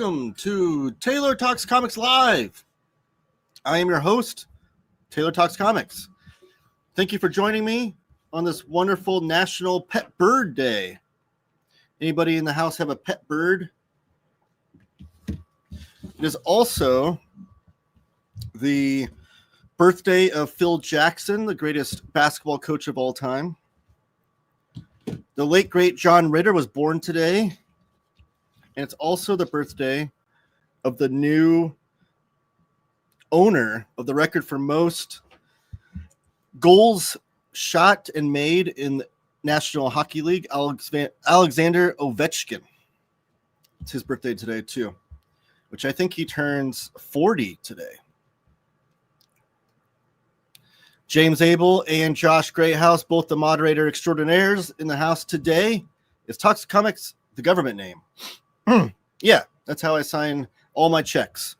welcome to Taylor Talks Comics Live. I am your host, Taylor Talks Comics. Thank you for joining me on this wonderful National Pet Bird Day. Anybody in the house have a pet bird? It is also the birthday of Phil Jackson, the greatest basketball coach of all time. The late, great John Ritter was born today. And it's also the birthday of the new owner of the record for most goals shot and made in the National Hockey League, Alexander Ovechkin. It's his birthday today, too, which I think he turns 40 today. James Abel and Josh Greathouse, both the moderator extraordinaires in the house today. Is Talks Comics the government name? Yeah, that's how I sign all my checks.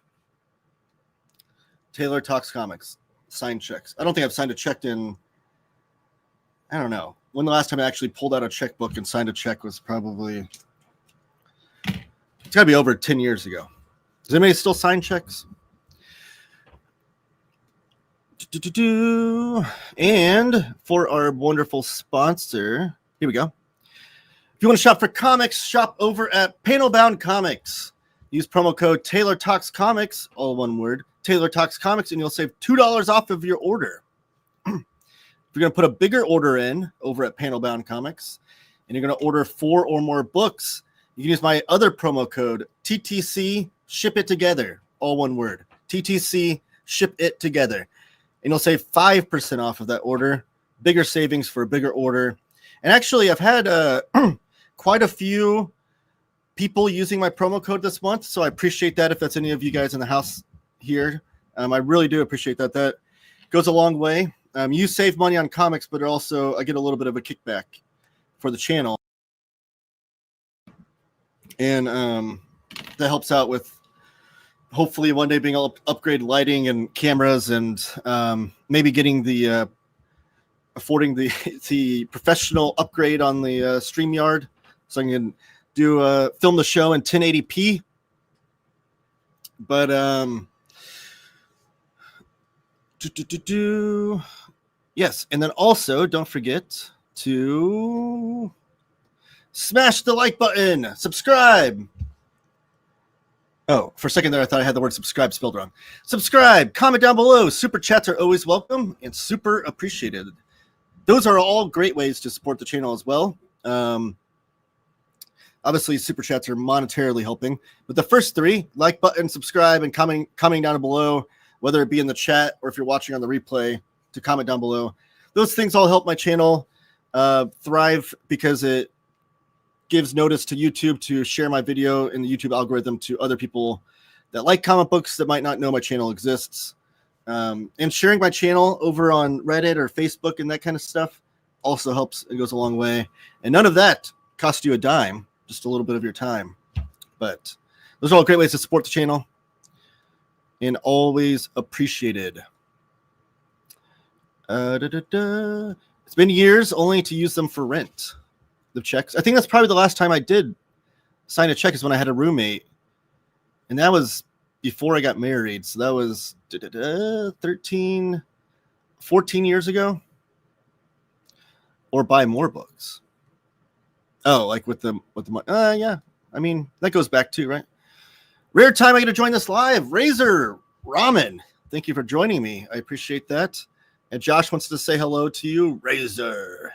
Taylor Talks Comics, sign checks. I don't think I've signed a check in, I don't know. When the last time I actually pulled out a checkbook and signed a check was probably, it's got to be over 10 years ago. Does anybody still sign checks? And for our wonderful sponsor, here we go. If you want to shop for comics, shop over at Panelbound Comics. Use promo code Taylor Talks Comics, all one word, Taylor Talks Comics, and you'll save $2 off of your order. If you're going to put a bigger order in over at Panelbound Comics, and you're going to order 4 or more books, you can use my other promo code, TTC Ship It Together, all one word, TTC Ship It Together. And you'll save 5% off of that order, bigger savings for a bigger order. And actually, I've had quite a few people using my promo code this month, so I appreciate that if that's any of you guys in the house here. I really do appreciate that. That goes a long way. You save money on comics, but also I get a little bit of a kickback for the channel. And that helps out with hopefully one day being able to upgrade lighting and cameras and maybe getting the affording the professional upgrade on the StreamYard so I can do film the show in 1080p. But yes, and then also don't forget to smash the like button, subscribe. Oh, for a second there, I thought I had the word subscribe spelled wrong. Subscribe, comment down below. Super chats are always welcome and super appreciated. Those are all great ways to support the channel as well. Obviously, super chats are monetarily helping. But the first 3, like button, subscribe, and commenting down below, whether it be in the chat or if you're watching on the replay, to comment down below. Those things all help my channel thrive because it gives notice to YouTube to share my video in the YouTube algorithm to other people that like comic books that might not know my channel exists. And sharing my channel over on Reddit or Facebook and that kind of stuff also helps. It goes a long way. And none of that costs you a dime, just a little bit of your time. But those are all great ways to support the channel and always appreciated. It's been years only to use them for rent. The checks. I think that's probably the last time I did sign a check is when I had a roommate. And that was before I got married. So that was 14 years ago. Or buy more books. Oh, like with the yeah. I mean, that goes back too, right? Rare time I get to join this live. Razor Ramen. Thank you for joining me. I appreciate that. And Josh wants to say hello to you, Razor.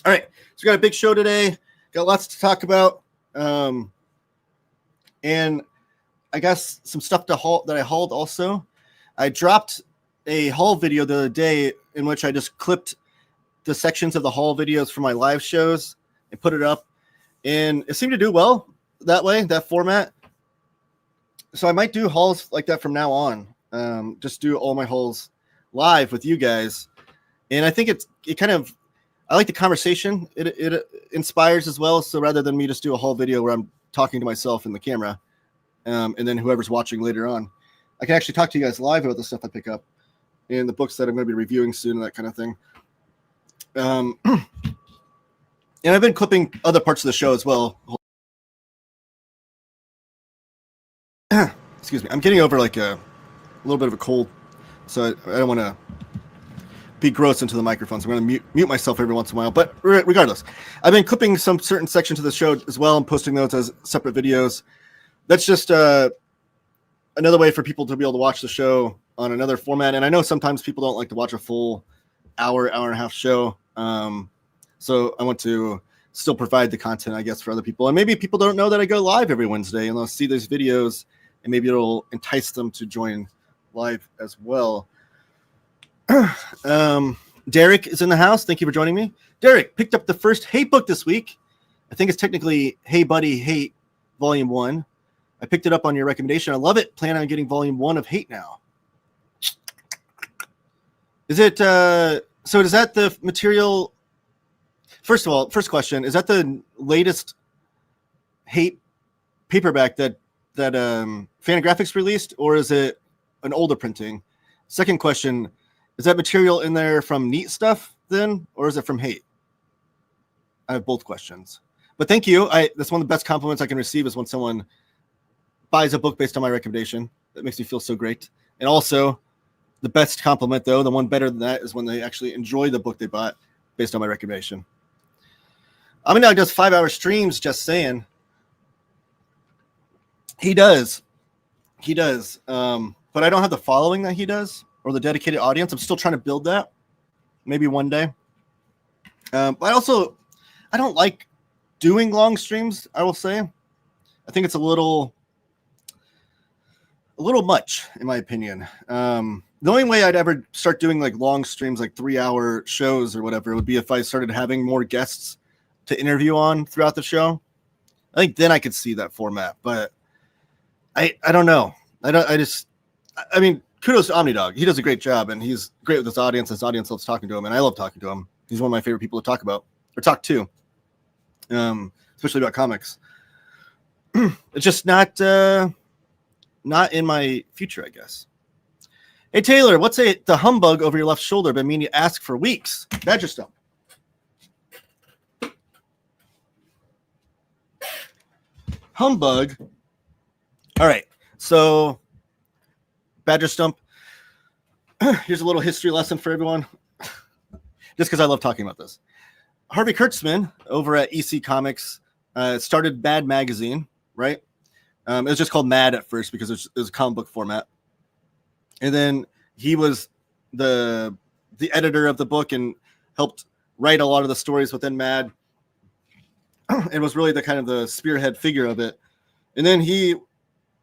All right, so we got a big show today. Got lots to talk about. And I guess some stuff that I hauled also. I dropped a haul video the other day in which I just clipped the sections of the haul videos from my live shows and put it up. And it seemed to do well that way, that format. So I might do hauls like that from now on. Just do all my hauls live with you guys. And I think it kind of, I like the conversation. It inspires as well. So rather than me just do a whole video where I'm talking to myself in the camera, and then whoever's watching later on, I can actually talk to you guys live about the stuff I pick up and the books that I'm going to be reviewing soon and that kind of thing. And I've been clipping other parts of the show as well. excuse me, I'm getting over like a little bit of a cold, so I don't want to be gross into the microphones. I'm going to mute myself every once in a while. But regardless, I've been clipping some certain sections of the show as well and posting those as separate videos. That's just another way for people to be able to watch the show on another format. And I know sometimes people don't like to watch a full hour and a half show. So I want to still provide the content, I guess, for other people. And maybe people don't know that I go live every Wednesday, and they'll see these videos, and maybe it'll entice them to join live as well. Derek is in the house. Thank you for joining me. Derek picked up the first Hate book this week. I think it's technically Hey Buddy Hate Volume 1. I picked it up on your recommendation. I love it. Plan on getting Volume 1 of Hate now. Is it so is that the material? First of all, first question, is that the latest Hate paperback that Fantagraphics released, or is it an older printing? Second question, is that material in there from Neat Stuff then, or is it from Hate? I have both questions. But thank you. That's one of the best compliments I can receive is when someone buys a book based on my recommendation. That makes me feel so great. And also, the best compliment, though, the one better than that, is when they actually enjoy the book they bought based on my recommendation. Aminog does 5-hour streams, just saying. He does. He does. But I don't have the following that he does or the dedicated audience. I'm still trying to build that. Maybe one day. But I don't like doing long streams, I will say. I think it's a little much, in my opinion. The only way I'd ever start doing like long streams, like 3-hour shows or whatever, would be if I started having more guests to interview on throughout the show. I think then I could see that format, but I don't know. I mean, kudos to OmniDog. He does a great job, and he's great with his audience. His audience loves talking to him, and I love talking to him. He's one of my favorite people to talk about or talk to, especially about comics. It's just not in my future, I guess. Hey, Taylor, what's the humbug over your left shoulder been meaning to ask for weeks? Badger Stump. Humbug. All right, so Badger Stump. Here's a little history lesson for everyone, just because I love talking about this. Harvey Kurtzman over at EC Comics started Mad Magazine, right? It was just called Mad at first because it was a comic book format. And then he was the editor of the book and helped write a lot of the stories within Mad. It was really the kind of the spearhead figure of it. And then he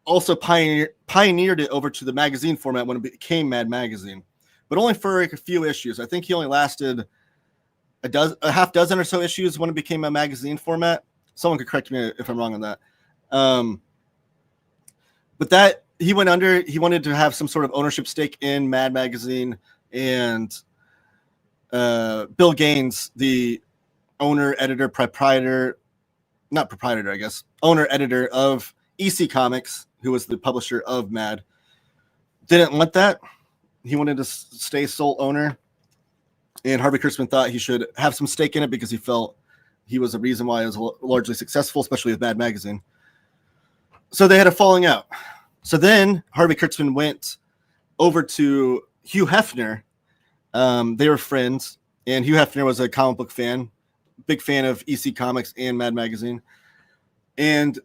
also pioneered it over to the magazine format when it became Mad Magazine, but only for like a few issues. I think he only lasted a half dozen or so issues when it became a magazine format. Someone could correct me if I'm wrong on that. But that he wanted to have some sort of ownership stake in Mad Magazine, and Bill Gaines, the owner, editor, owner, editor of EC Comics, who was the publisher of Mad, didn't want that. He wanted to stay sole owner, and Harvey Kurtzman thought he should have some stake in it because he felt he was the reason why it was largely successful, especially with Mad Magazine. So they had a falling out. So then Harvey Kurtzman went over to Hugh Hefner. They were friends, and Hugh Hefner was a comic book fan, big fan of EC Comics and Mad Magazine. And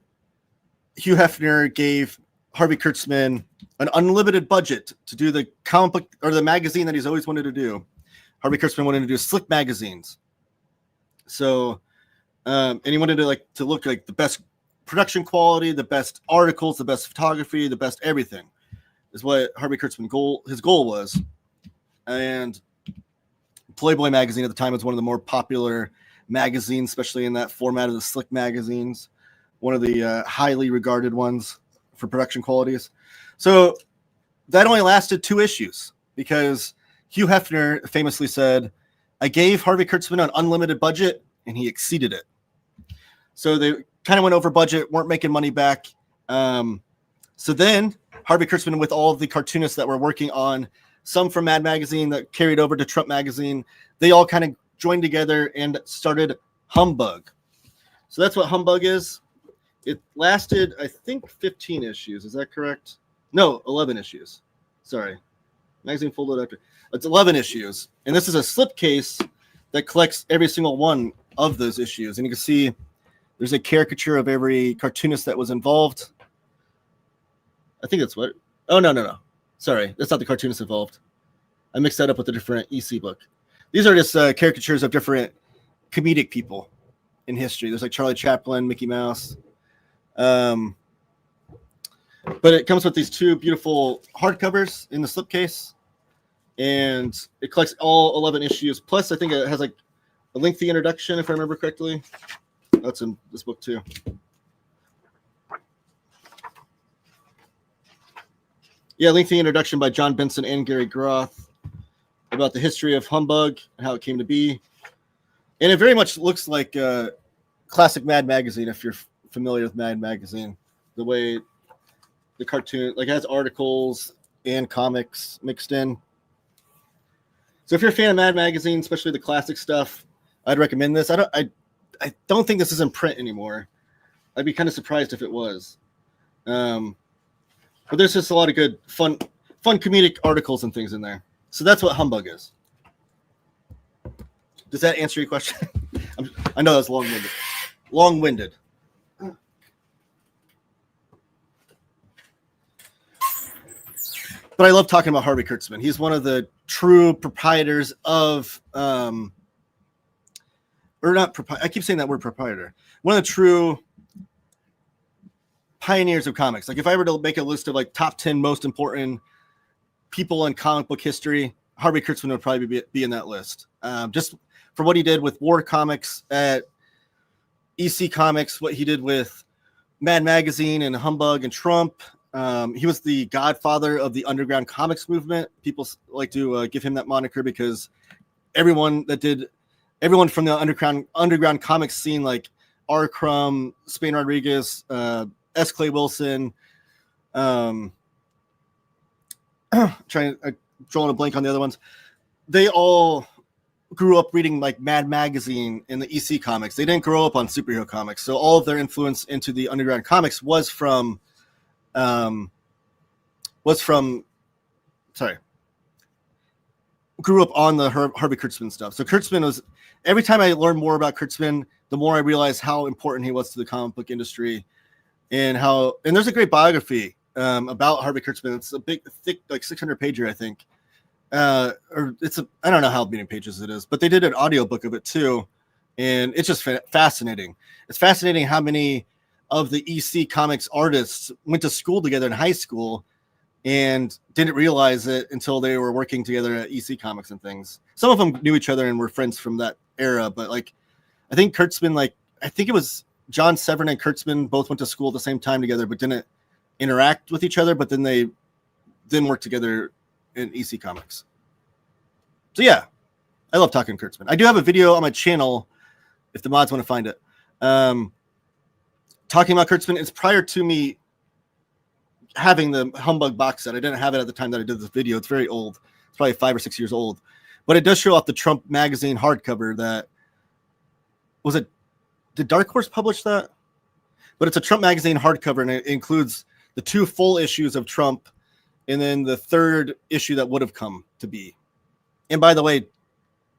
Hugh Hefner gave Harvey Kurtzman an unlimited budget to do the comic book or the magazine that he's always wanted to do. Harvey Kurtzman wanted to do slick magazines. So, and he wanted to look like the best production quality, the best articles, the best photography, the best everything is what Harvey Kurtzman his goal was. And Playboy magazine at the time was one of the more popular magazines, especially in that format of the slick magazines, one of the highly regarded ones for production qualities. So that only lasted 2 issues because Hugh Hefner famously said, "I gave Harvey Kurtzman an unlimited budget and he exceeded it." So they kind of went over budget, weren't making money back. So then Harvey Kurtzman, with all of the cartoonists that were working on, some from Mad Magazine that carried over to Trump Magazine, they all kind of joined together and started Humbug. So that's what Humbug is. It lasted, I think, 15 issues. Is that correct? No, 11 issues. Sorry. Magazine folded after. It's 11 issues. And this is a slipcase that collects every single one of those issues. And you can see there's a caricature of every cartoonist that was involved. I think that's what. Oh, no. Sorry. That's not the cartoonist involved. I mixed that up with a different EC book. These are just caricatures of different comedic people in history. There's like Charlie Chaplin, Mickey Mouse. But it comes with these two beautiful hardcovers in the slipcase, and it collects all 11 issues. Plus, I think it has like a lengthy introduction, if I remember correctly. That's in this book too. Yeah, lengthy introduction by John Benson and Gary Groth about the history of Humbug and how it came to be. And it very much looks like classic Mad Magazine, if you're familiar with Mad Magazine. The way the cartoon, like, it has articles and comics mixed in. So if you're a fan of Mad Magazine, especially the classic stuff, I'd recommend this. I don't think this is in print anymore. I'd be kind of surprised if it was. But there's just a lot of good, fun comedic articles and things in there. So that's what Humbug is. Does that answer your question? I know that's long-winded. Long-winded. But I love talking about Harvey Kurtzman. He's one of the true proprietors of, or not, I keep saying that word proprietor. One of the true pioneers of comics. Like, if I were to make a list of like top 10 most important people in comic book history, Harvey Kurtzman would probably be in that list. Just for what he did with War Comics at EC Comics, what he did with Mad Magazine and Humbug and Trump. He was the godfather of the underground comics movement. People like to give him that moniker because everyone from the underground comics scene, like R. Crumb, Spain Rodriguez, S. Clay Wilson, drawing a blank on the other ones. They all grew up reading like Mad Magazine in the EC Comics. They didn't grow up on superhero comics, so all of their influence into the underground comics was from grew up on the Harvey Kurtzman stuff. So Kurtzman was, every time I learned more about Kurtzman, the more I realized how important he was to the comic book industry, and there's a great biography about Harvey Kurtzman. It's a big, thick, like 600 pager, I think. I don't know how many pages it is, but they did an audiobook of it too. And it's just fascinating. It's fascinating how many of the EC Comics artists went to school together in high school and didn't realize it until they were working together at EC Comics and things. Some of them knew each other and were friends from that era, but like, I think Kurtzman, I think it was John Severin and Kurtzman both went to school at the same time together, but didn't interact with each other, but then they didn't work together in EC Comics. So yeah, I love talking Kurtzman. I do have a video on my channel if the mods want to find it. Talking about Kurtzman. It's prior to me having the Humbug box set. I didn't have it at the time that I did this video. It's very old. It's probably 5 or 6 years old. But it does show off the Trump magazine hardcover that was it. Did Dark Horse publish that? But it's a Trump magazine hardcover, and it includes the 2 full issues of Trump and then the 3rd issue that would have come to be. And by the way,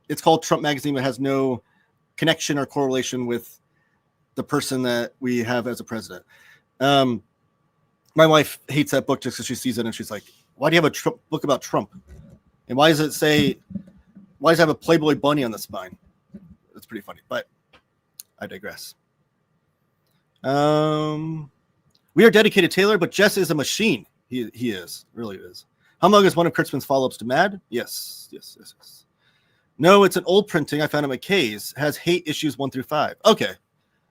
it's called Trump magazine, but has no connection or correlation with the person that we have as a president. My wife hates that book just because she sees it and she's like, why do you have a book about Trump? And why does it have a Playboy bunny on the spine? It's pretty funny, but I digress. We are dedicated, Taylor, but Jess is a machine. He is, really is. Humbug is one of Kurtzman's follow-ups to Mad. Yes. No, it's an old printing I found at McKay's. Has Hate issues 1 through 5. Okay.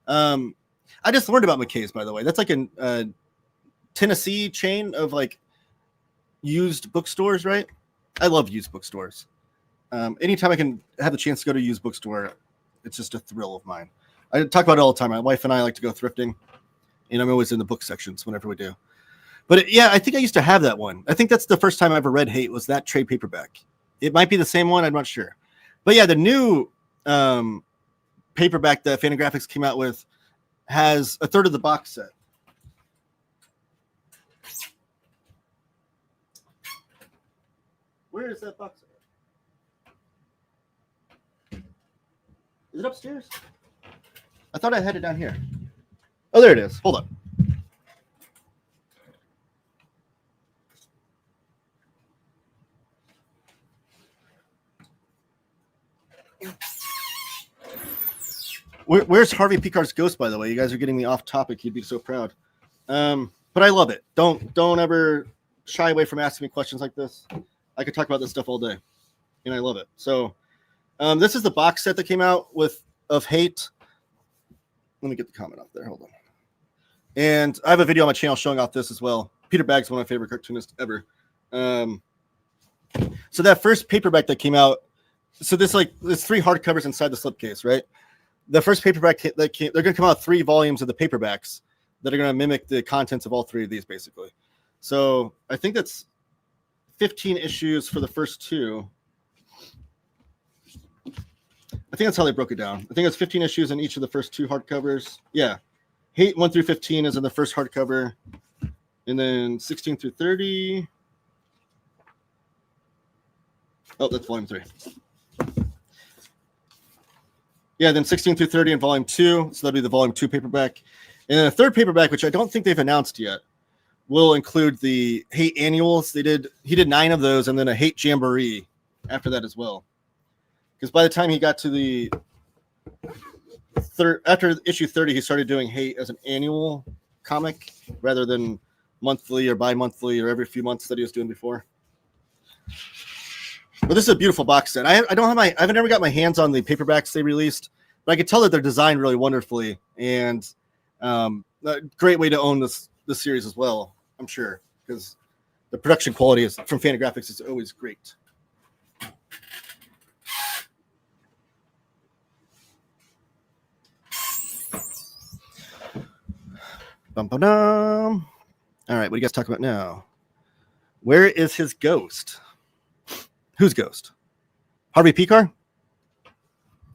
I just learned about McKay's, by the way. That's like a Tennessee chain of like used bookstores, right? I love used bookstores. Anytime I can have the chance to go to a used bookstore, it's just a thrill of mine. I talk about it all the time. My wife and I like to go thrifting, and I'm always in the book sections whenever we do. But yeah, I think I used to have that one. I think that's the first time I ever read Hate was that trade paperback. It might be the same one. I'm not sure. But yeah, the new paperback that Fantagraphics came out with has a third of the box set. Where is that box set? Is it upstairs? I thought I had it down here. Oh, there it is. Hold on. Where's Harvey Picar's Ghost, by the way? You guys are getting me off topic. He'd be so proud. But I love it. Don't ever shy away from asking me questions like this. I could talk about this stuff all day, and I love it. So this is the box set that came out of Hate. Let me get the comment up there. Hold on. And I have a video on my channel showing off this as well. Peter Bagg's one of my favorite cartoonists ever. So that first paperback that came out, so there's 3 hardcovers inside the slipcase, right? The first paperback that came, they're going to come out 3 volumes of the paperbacks that are going to mimic the contents of all 3 of these, basically. So I think that's 15 issues for the first 2. I think that's how they broke it down. I think it's 15 issues in each of the first 2 hardcovers. Yeah. Hate 1 through 15 is in the first hardcover. And then 16 through 30. Oh, that's volume 3. Yeah, then 16 through 30 in volume 2. So that'll be the volume 2 paperback. And then a third paperback, which I don't think they've announced yet, will include the Hate annuals. He did 9 of those, and then a Hate Jamboree after that as well. Because by the time he got to the after issue 30, he started doing Hate as an annual comic rather than monthly or bi-monthly or every few months that he was doing before. But this is a beautiful box set. I've never got my hands on the paperbacks they released, but I could tell that they're designed really wonderfully, and a great way to own this series as well, I'm sure, because the production quality from Fantagraphics is always great. Bum-ba-dum. All right, what do you guys talk about now? Where is his ghost? Whose ghost? Harvey Picar?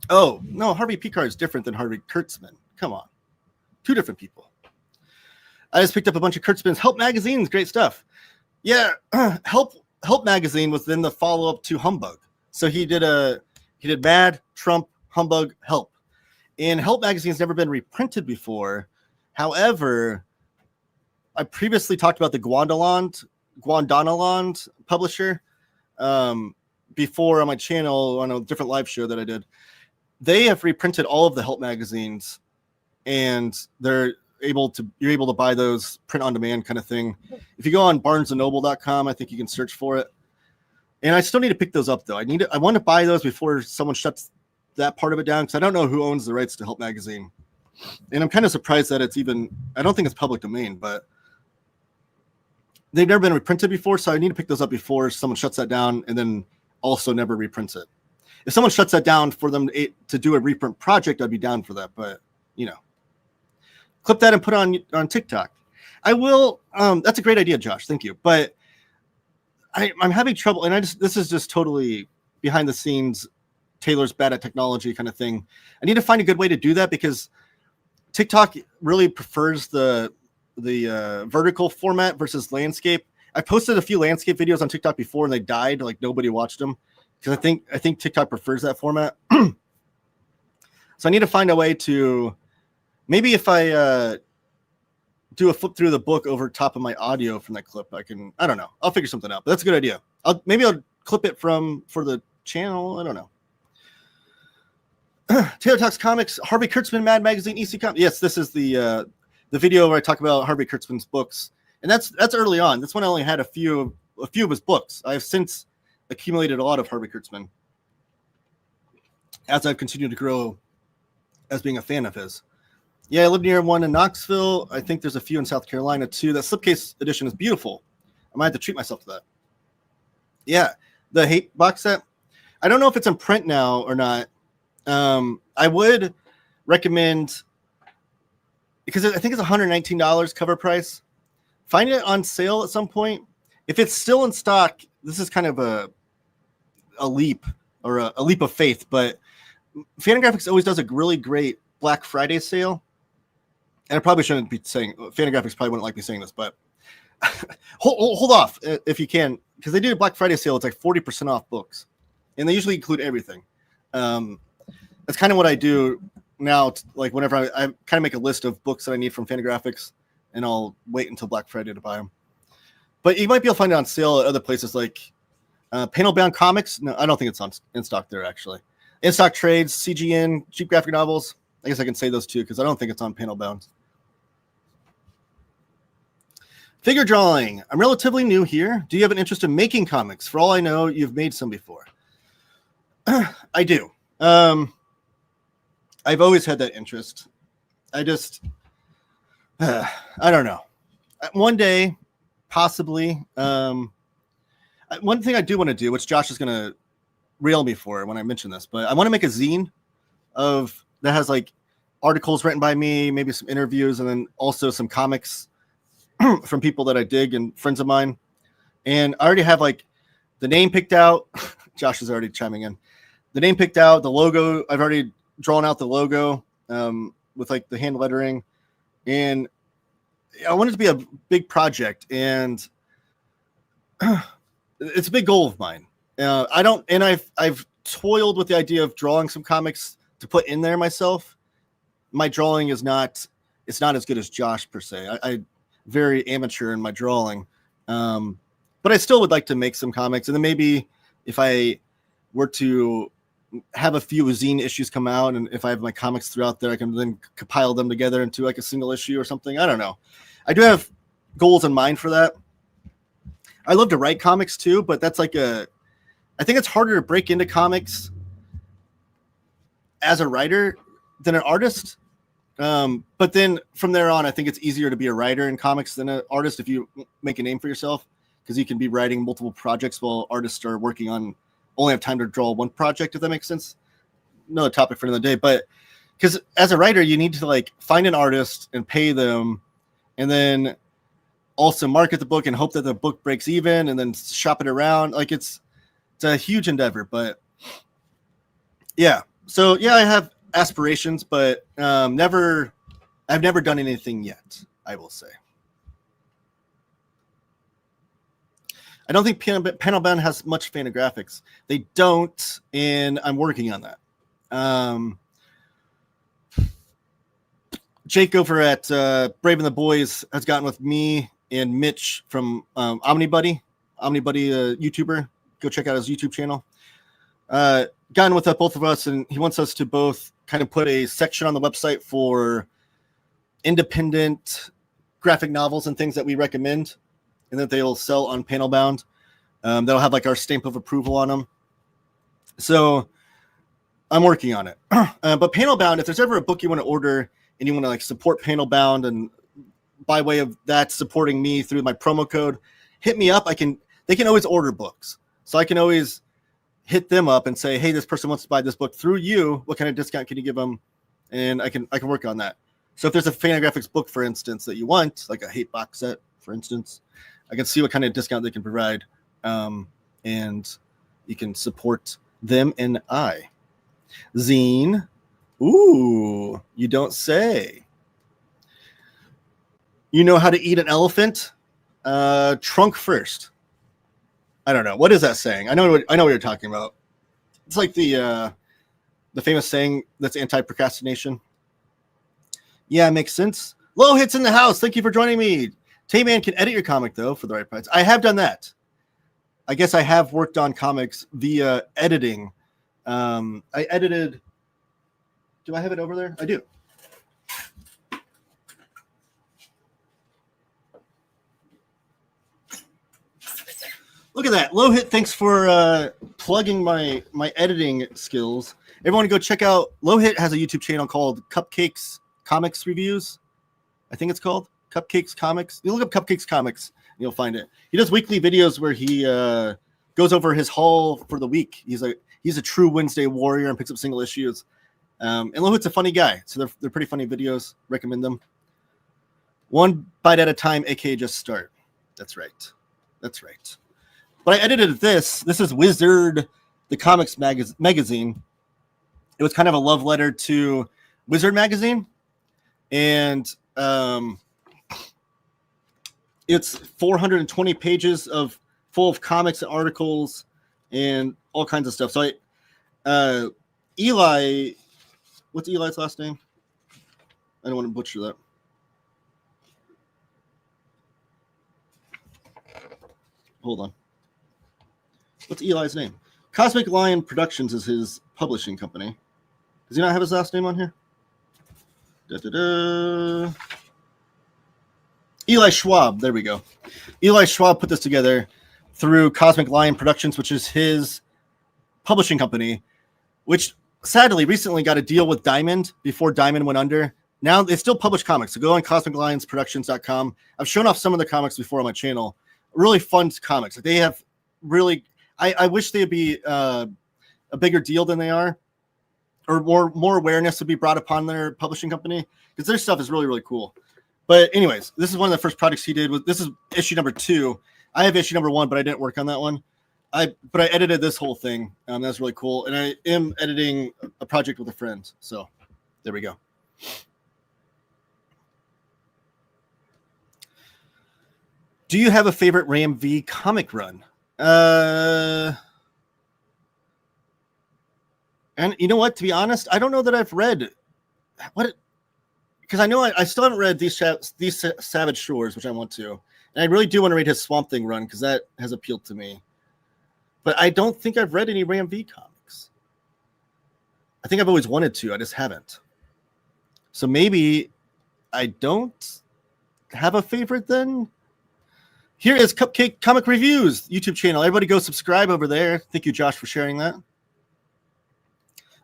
Oh, no, Harvey Picar is different than Harvey Kurtzman. Come on. 2 different people. I just picked up a bunch of Kurtzman's Help magazines. Great stuff. Yeah, Help magazine was then the follow-up to Humbug. So he did Mad, Trump, Humbug, Help. And Help magazine's never been reprinted before. However, I previously talked about the Guandalond publisher before on my channel on a different live show that I did. They have reprinted all of the Help magazines, and you're able to buy those print on demand kind of thing. If you go on barnesandnoble.com, I think you can search for it. And I still need to pick those up though. I want to buy those before someone shuts that part of it down, because I don't know who owns the rights to Help magazine. And I'm kind of surprised that I don't think it's public domain, but they've never been reprinted before, so I need to pick those up before someone shuts that down and then also never reprints it. If someone shuts that down for them to do a reprint project, I'd be down for that, but clip that and put it on TikTok. I will. That's a great idea, Josh. Thank you. But I'm having trouble, and this is just totally behind the scenes. Taylor's bad at technology kind of thing. I need to find a good way to do that, because TikTok really prefers the vertical format versus landscape. I posted a few landscape videos on TikTok before, and they died. Like nobody watched them, because I think TikTok prefers that format. So I need to find a way to, maybe if I do a flip through the book over top of my audio from that clip, I don't know. I'll figure something out, but that's a good idea. Maybe I'll clip it for the channel. I don't know. Taylor Talks Comics, Harvey Kurtzman, Mad Magazine, EC Comics. Yes, this is the video where I talk about Harvey Kurtzman's books, and that's early on. That's when I only had a few of his books. I have since accumulated a lot of Harvey Kurtzman as I've continued to grow as being a fan of his. Yeah, I live near one in Knoxville. I think there's a few in South Carolina too. That slipcase edition is beautiful. I might have to treat myself to that. Yeah, the Hate box set. I don't know if it's in print now or not. I would recommend, because I think it's $119 cover price. Find it on sale at some point. If it's still in stock, this is kind of a leap, or a leap of faith. But Fantagraphics always does a really great Black Friday sale. and I probably shouldn't be saying, Fantagraphics probably wouldn't like me saying this, but hold off if you can, because they do a Black Friday sale. It's like 40% off books, and they usually include everything. That's kind of what I do now. Like whenever I kind of make a list of books that I need from Fantagraphics, and I'll wait until Black Friday to buy them. But you might be able to find it on sale at other places like Panel Bound Comics. No, I don't think it's in stock there, actually. In stock trades, CGN, cheap graphic novels. I guess I can say those two because I don't think it's on Panel Bound. Figure drawing. I'm relatively new here. Do you have an interest in making comics? For all I know, you've made some before. I do. I've always had that interest. I just, I don't know. One day, possibly. One thing I do want to do, which Josh is going to rail me for when I mention this, but I want to make a zine that has like articles written by me, maybe some interviews, and then also some comics from people that I dig and friends of mine. And I already have like the name picked out. Josh is already chiming in. The name picked out, the logo. I've already drawn out the logo with like the hand lettering, and I want it to be a big project, and it's a big goal of mine. I've toiled with the idea of drawing some comics to put in there myself. My drawing is not as good as Josh per se. I very amateur in my drawing, but I still would like to make some comics, and then maybe if I were to have a few zine issues come out, and if I have my comics throughout there, I can then compile them together into like a single issue or something. I don't know. I do have goals in mind for that. I love to write comics too, but that's like I think it's harder to break into comics as a writer than an artist. But then from there on, I think it's easier to be a writer in comics than an artist if you make a name for yourself, because you can be writing multiple projects while artists are working on only have time to draw one project, if that makes sense. Another topic for another day, but because as a writer, you need to like find an artist and pay them, and then also market the book and hope that the book breaks even, and then shop it around. Like it's a huge endeavor, but yeah. So yeah, I have aspirations, but I've never done anything yet, I will say. I don't think Panel Bound has much Fantagraphics. They don't, and I'm working on that. Jake over at Brave and the Boys has gotten with me and Mitch from OmniBuddy, YouTuber. Go check out his YouTube channel. Gotten with both of us, and he wants us to both kind of put a section on the website for independent graphic novels and things that we recommend, and that they'll sell on Panel Bound. That'll have like our stamp of approval on them. So I'm working on it. But Panel Bound, if there's ever a book you want to order and you want to like support Panel Bound, and by way of that supporting me through my promo code, hit me up. They can always order books. So I can always hit them up and say, hey, this person wants to buy this book through you. What kind of discount can you give them? And I can work on that. So if there's a Fantagraphics book, for instance, that you want, like a Hate box set, for instance, I can see what kind of discount they can provide. And you can support them and I. Zine. Ooh, you don't say. You know how to eat an elephant? Trunk first. I don't know. What is that saying? I know what you're talking about. It's like the famous saying that's anti-procrastination. Yeah, it makes sense. Low hits in the house. Thank you for joining me. Tayman can edit your comic, though, for the right price. I have done that. I guess I have worked on comics via editing. I edited... Do I have it over there? I do. Look at that. Low Hit, thanks for plugging my editing skills. Everyone go check out... Low Hit has a YouTube channel called Cupcakes Comics Reviews. I think it's called Cupcakes Comics. You look up Cupcakes Comics, and you'll find it. He does weekly videos where he goes over his haul for the week. He's a true Wednesday warrior and picks up single issues. And Low Hit's a funny guy, so they're pretty funny videos. Recommend them. One bite at a time, aka just start. That's right. That's right. But I edited this. This is Wizard, the comics magazine. It was kind of a love letter to Wizard magazine. And It's 420 pages full of comics and articles and all kinds of stuff. So Eli, what's Eli's last name? I don't want to butcher that. Hold on. What's Eli's name? Cosmic Lion Productions is his publishing company. Does he not have his last name on here? Eli Schwab. There we go. Eli Schwab put this together through Cosmic Lion Productions, which is his publishing company, which sadly recently got a deal with Diamond before Diamond went under. Now they still publish comics. So go on cosmiclionsproductions.com. I've shown off some of the comics before on my channel. Really fun comics. They have really, I wish they'd be a bigger deal than they are, or more awareness would be brought upon their publishing company, because their stuff is really, really cool. But anyways, this is one of the first projects he did. This is issue number 2. I have issue number 1, but I didn't work on that one. But I edited this whole thing. That's really cool. And I am editing a project with a friend. So there we go. Do you have a favorite Ram V comic run? And you know what? To be honest, I don't know that I've read what, because I know I still haven't read these Savage Shores, which I want to, and I really do want to read his Swamp Thing run because that has appealed to me. But I don't think I've read any Ram V comics. I think I've always wanted to. I just haven't. So maybe I don't have a favorite then. Here is Cupcake Comic Reviews YouTube channel. Everybody go subscribe over there. Thank you, Josh, for sharing that.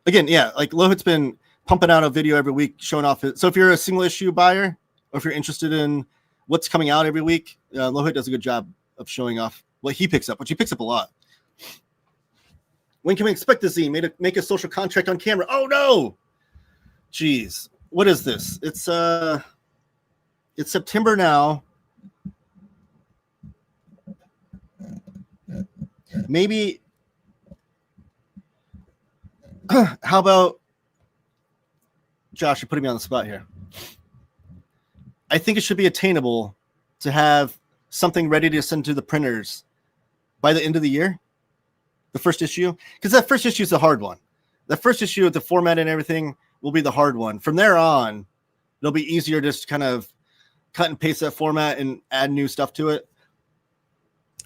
Again, yeah, like Lohit's been pumping out a video every week showing off it. So if you're a single issue buyer, or if you're interested in what's coming out every week, Lohit does a good job of showing off what he picks up, which he picks up a lot. When can we expect the zine? Make a social contract on camera. Oh no! Jeez, what is this? It's September now. Maybe. How about Josh? You're putting me on the spot here. I think it should be attainable to have something ready to send to the printers by the end of the year. The first issue, because that first issue is the hard one. The first issue with the format and everything will be the hard one. From there on, it'll be easier to just kind of cut and paste that format and add new stuff to it.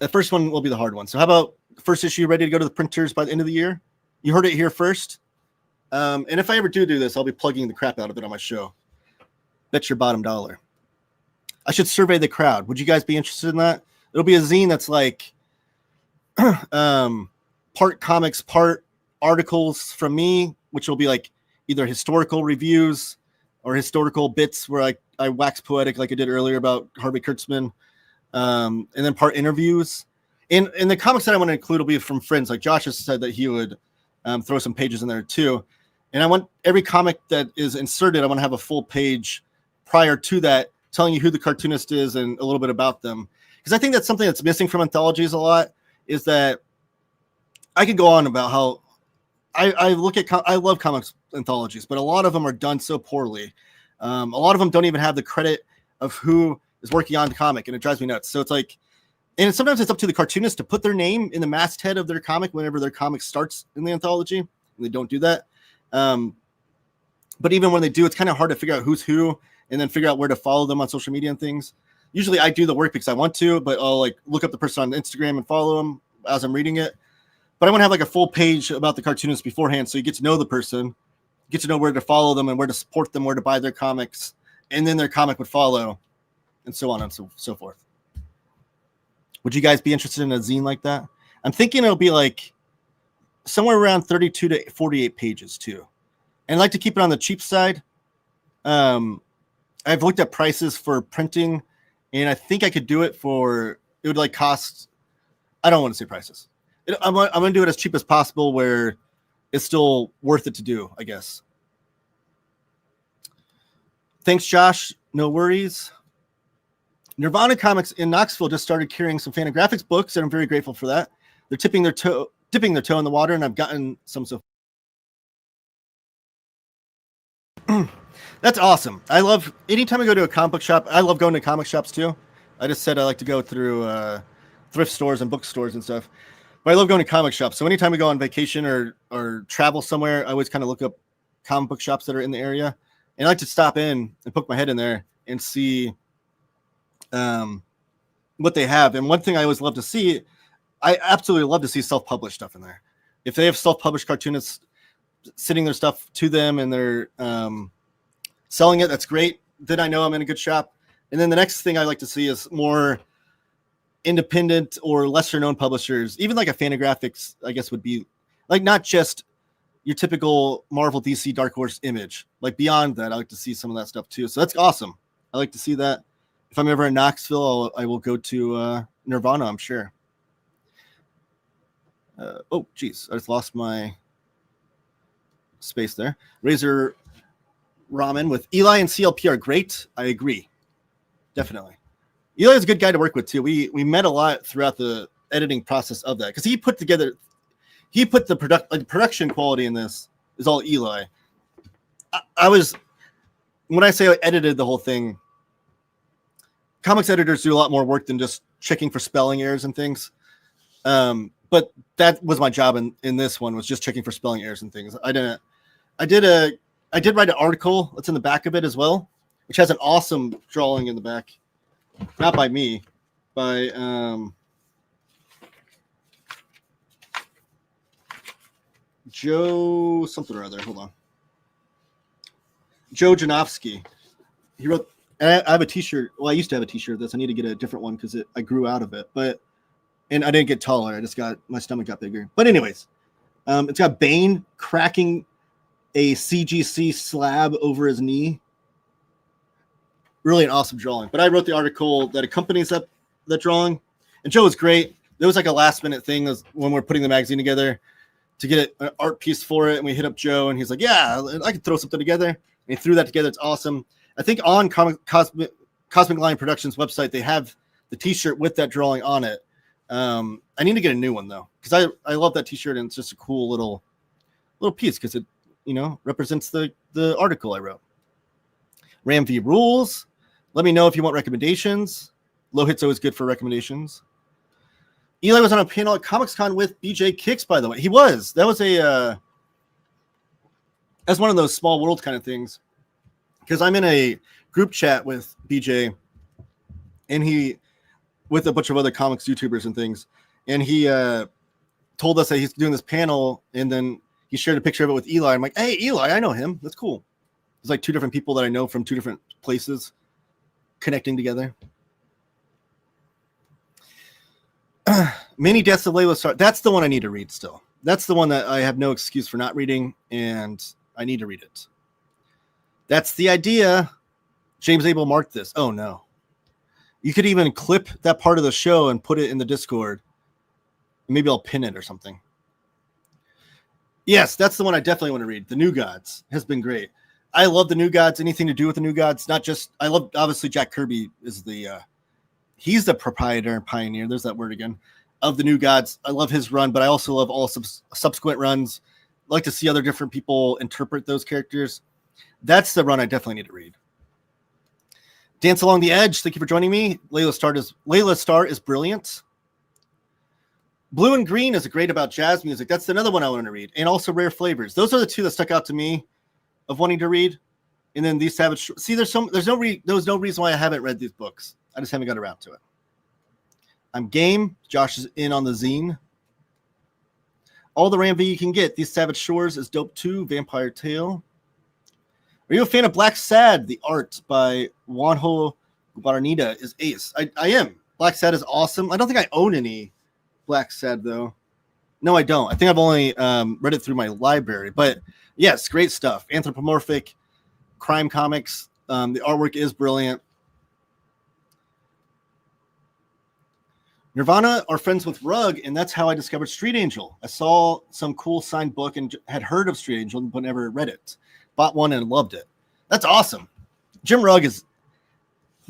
The first one will be the hard one. So how about first issue ready to go to the printers by the end of the year? You heard it here first. And if I ever do this, I'll be plugging the crap out of it on my show. Bet your bottom dollar. I should survey the crowd. Would you guys be interested in that? It'll be a zine that's like part comics, part articles from me, which will be like either historical reviews or historical bits where I wax poetic like I did earlier about Harvey Kurtzman, and then part interviews. And the comics that I want to include will be from friends. Like Josh has said that he would throw some pages in there too. And I want every comic that is inserted, I want to have a full page prior to that telling you who the cartoonist is and a little bit about them. Because I think that's something that's missing from anthologies a lot, is that I could go on about how I love comics anthologies, but a lot of them are done so poorly. A lot of them don't even have the credit of who is working on the comic, and it drives me nuts. So it's like, and sometimes it's up to the cartoonist to put their name in the masthead of their comic whenever their comic starts in the anthology, and they don't do that. But even when they do, it's kind of hard to figure out who's who and then figure out where to follow them on social media and things. Usually I do the work because I want to, but I'll like look up the person on Instagram and follow them as I'm reading it. But I want to have like a full page about the cartoonist beforehand, so you get to know the person, get to know where to follow them and where to support them, where to buy their comics, and then their comic would follow, and so on and so forth. Would you guys be interested in a zine like that? I'm thinking it'll be like somewhere around 32 to 48 pages too. And I'd like to keep it on the cheap side. I've looked at prices for printing, and I think I could do it for, it would like cost, I don't want to say prices. I'm going to do it as cheap as possible where it's still worth it to do, I guess. Thanks, Josh. No worries. Nirvana Comics in Knoxville just started carrying some Fantagraphics books, and I'm very grateful for that. They're dipping their toe in the water, and I've gotten some so That's awesome. I love anytime I go to a comic book shop. I love going to comic shops too. I just said I like to go through thrift stores and bookstores and stuff. But I love going to comic shops. So anytime we go on vacation or travel somewhere, I always kind of look up comic book shops that are in the area. And I like to stop in and poke my head in there and see what they have. And one thing I always love to see, I absolutely love to see self-published stuff in there. If they have self-published cartoonists sending their stuff to them and they're selling it, that's great. Then I know I'm in a good shop. And then the next thing I like to see is more independent or lesser known publishers, even like a Fantagraphics, I guess would be like not just your typical Marvel, DC, Dark Horse Image. Like beyond that, I like to see some of that stuff too. So that's awesome. I like to see that. If I'm ever in Knoxville, I will go to Nirvana, I'm sure. Oh, geez, I just lost my space there. Razor Ramen with Eli and CLP are great. I agree. Definitely. Eli is a good guy to work with too. We met a lot throughout the editing process of that because he put the production quality in this is all Eli. I was, when I say I edited the whole thing, comics editors do a lot more work than just checking for spelling errors and things. But that was my job in this one, was just checking for spelling errors and things. I did write an article that's in the back of it as well, which has an awesome drawing in the back. Not by me, by Joe something or other. Hold on. Joe Janofsky. He wrote, I have a t-shirt. Well, I used to have a t-shirt of this. I need to get a different one because I grew out of it. And I didn't get taller. My stomach got bigger. But anyways, it's got Bane cracking a CGC slab over his knee. Really an awesome drawing. But I wrote the article that accompanies that drawing. And Joe was great. There was like a last minute thing when we're putting the magazine together to get an art piece for it. And we hit up Joe and he's like, yeah, I can throw something together. And he threw that together. It's awesome. I think on Cosmic Line Productions website, they have the t-shirt with that drawing on it. I need to get a new one though, because I love that t-shirt and it's just a cool little piece because it, represents the article I wrote. Ram V rules. Let me know if you want recommendations. Low Hit's always good for recommendations. Eli was on a panel at ComicsCon with BJ Kicks, by the way. He was. That was that's one of those small world kind of things. Because I'm in a group chat with BJ and with a bunch of other comics YouTubers and things. And he told us that he's doing this panel and then he shared a picture of it with Eli. I'm like, hey, Eli, I know him. That's cool. It's like two different people that I know from two different places connecting together. Many Deaths of Layla Starr. That's the one I need to read still. That's the one that I have no excuse for not reading, and I need to read it. That's the idea. James Abel marked this. Oh, no. You could even clip that part of the show and put it in the Discord. Maybe I'll pin it or something. Yes, that's the one I definitely want to read. The New Gods has been great. I love the New Gods, anything to do with the New Gods. Not just, I love, obviously, Jack Kirby is he's the proprietor and pioneer, there's that word again, of the New Gods. I love his run, but I also love all subsequent runs. I like to see other different people interpret those characters. That's the run I definitely need to read. Dance Along the Edge, thank you for joining me. Layla Starr is brilliant. Blue and Green is great about jazz music. That's another one I want to read. And also Rare Flavors. Those are the two that stuck out to me of wanting to read. And then these Savage. See, there's no reason why I haven't read these books. I just haven't got around to it. I'm game. Josh is in on the zine. All the Ram V you can get. These Savage Shores is dope too. Vampire Tale. Are you a fan of Black Sad? The art by Juanjo Guaranida is ace. I am. Black Sad is awesome. I don't think I own any Black Sad though. No, I don't. I think I've only read it through my library. But yes, great stuff. Anthropomorphic crime comics. The artwork is brilliant. Nirvana are friends with Rug, and that's how I discovered Street Angel. I saw some cool signed book and had heard of Street Angel, but never read it. Bought one and loved it. That's awesome. Jim Rugg is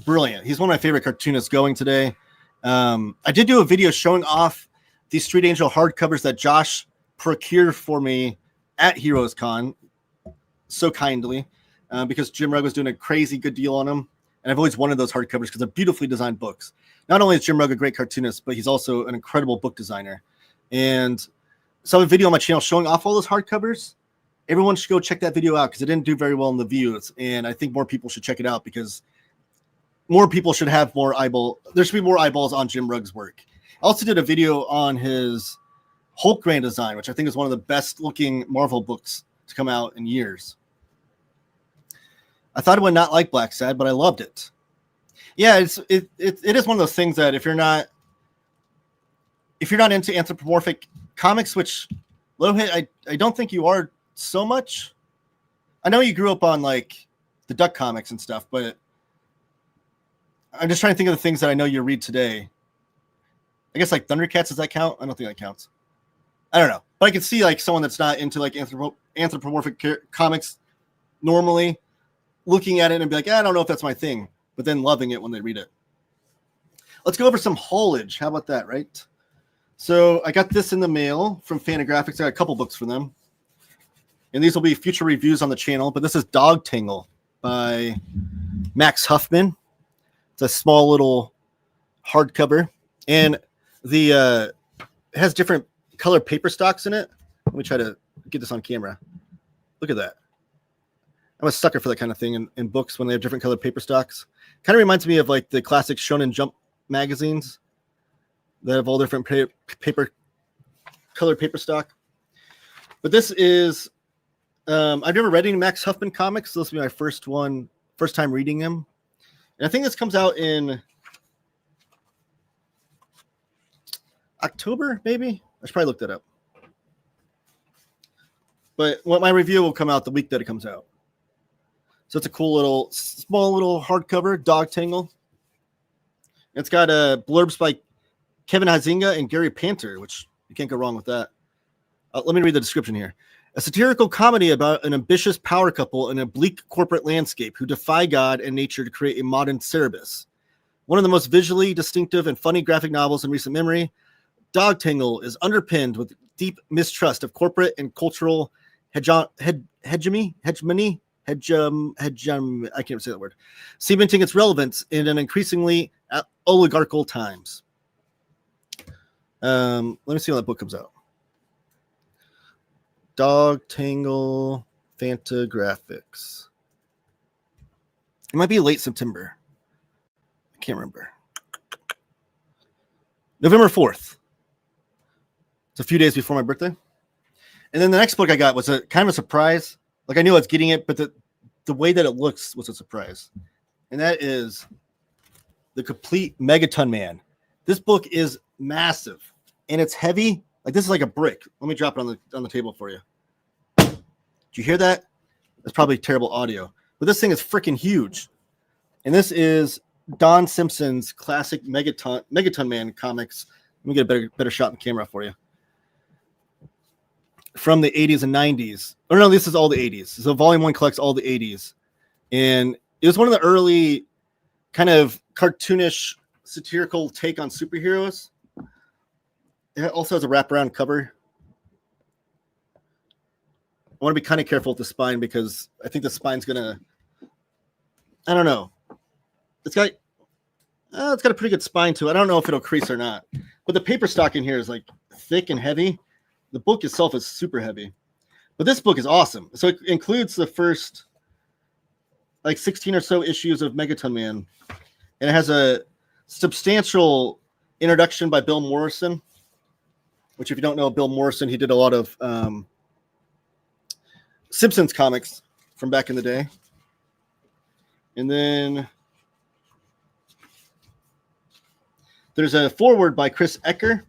brilliant. He's one of my favorite cartoonists going today. I did do a video showing off these Street Angel hardcovers that Josh procured for me at Heroes Con so kindly. because Jim Rugg was doing a crazy good deal on them. And I've always wanted those hardcovers because they're beautifully designed books. Not only is Jim Rugg a great cartoonist, but he's also an incredible book designer. And so I have a video on my channel showing off all those hardcovers. Everyone should go check that video out because it didn't do very well in the views. And I think more people should check it out because more people should have more there should be more eyeballs on Jim Rugg's work. I also did a video on his Hulk Grand design, which I think is one of the best looking Marvel books to come out in years. I thought I would not like Black Sad, but I loved it. Yeah, it is one of those things that if you're not into anthropomorphic comics, which Lohit, I don't think you are so much. I know you grew up on like the Duck comics and stuff, but I'm just trying to think of the things that I know you read today. I guess like Thundercats, does that count? I don't think that counts. I don't know, but I can see like someone that's not into like anthropomorphic comics normally looking at it and be like, I don't know if that's my thing, but then loving it when they read it. Let's go over some haulage. How about that, right? So I got this in the mail from Fantagraphics. I got a couple books for them. And these will be future reviews on the channel, but this is Dog Tangle by Max Huffman. It's a small little hardcover. And the it has different color paper stocks in it. Let me try to get this on camera. Look at that. I'm a sucker for that kind of thing in books when they have different colored paper stocks. Kind of reminds me of like the classic Shonen Jump magazines that have all different colored paper stock. But this is, I've never read any Max Huffman comics. So this will be my first time reading him. And I think this comes out in October, maybe? I should probably look that up. But my review will come out the week that it comes out. So it's a cool small little hardcover, Dog Tangle. It's got blurbs by Kevin Huizinga and Gary Panter, which you can't go wrong with that. Let me read the description here. A satirical comedy about an ambitious power couple in a bleak corporate landscape who defy God and nature to create a modern Cerebus. One of the most visually distinctive and funny graphic novels in recent memory, Dog Tangle is underpinned with deep mistrust of corporate and cultural hegemony. I can't say that word. Cementing its relevance in an increasingly oligarchical times. Let me see when that book comes out. Dog Tangle Fantagraphics. It might be late September. I can't remember. November 4th. It's a few days before my birthday. And then the next book I got was a kind of a surprise. Like I knew I was getting it, but the way that it looks was a surprise. And that is The Complete Megaton Man. This book is massive and it's heavy. Like this is like a brick. Let me drop it on the table for you. Did you hear that? That's probably terrible audio. But this thing is freaking huge. And this is Don Simpson's classic Megaton Man comics. Let me get a better shot in the camera for you. From the 80s and 90s. Oh, no, this is all the 80s. So volume 1 collects all the 80s. And it was one of the early kind of cartoonish satirical take on superheroes. It also has a wraparound cover. I want to be kind of careful with the spine because I think the spine's going to, I don't know. It's got a pretty good spine to it. I don't know if it'll crease or not. But the paper stock in here is like thick and heavy. The book itself is super heavy. But this book is awesome. So it includes the first like 16 or so issues of Megaton Man. And it has a substantial introduction by Bill Morrison, which if you don't know Bill Morrison, he did a lot of Simpsons comics from back in the day. And then there's a foreword by Chris Ecker.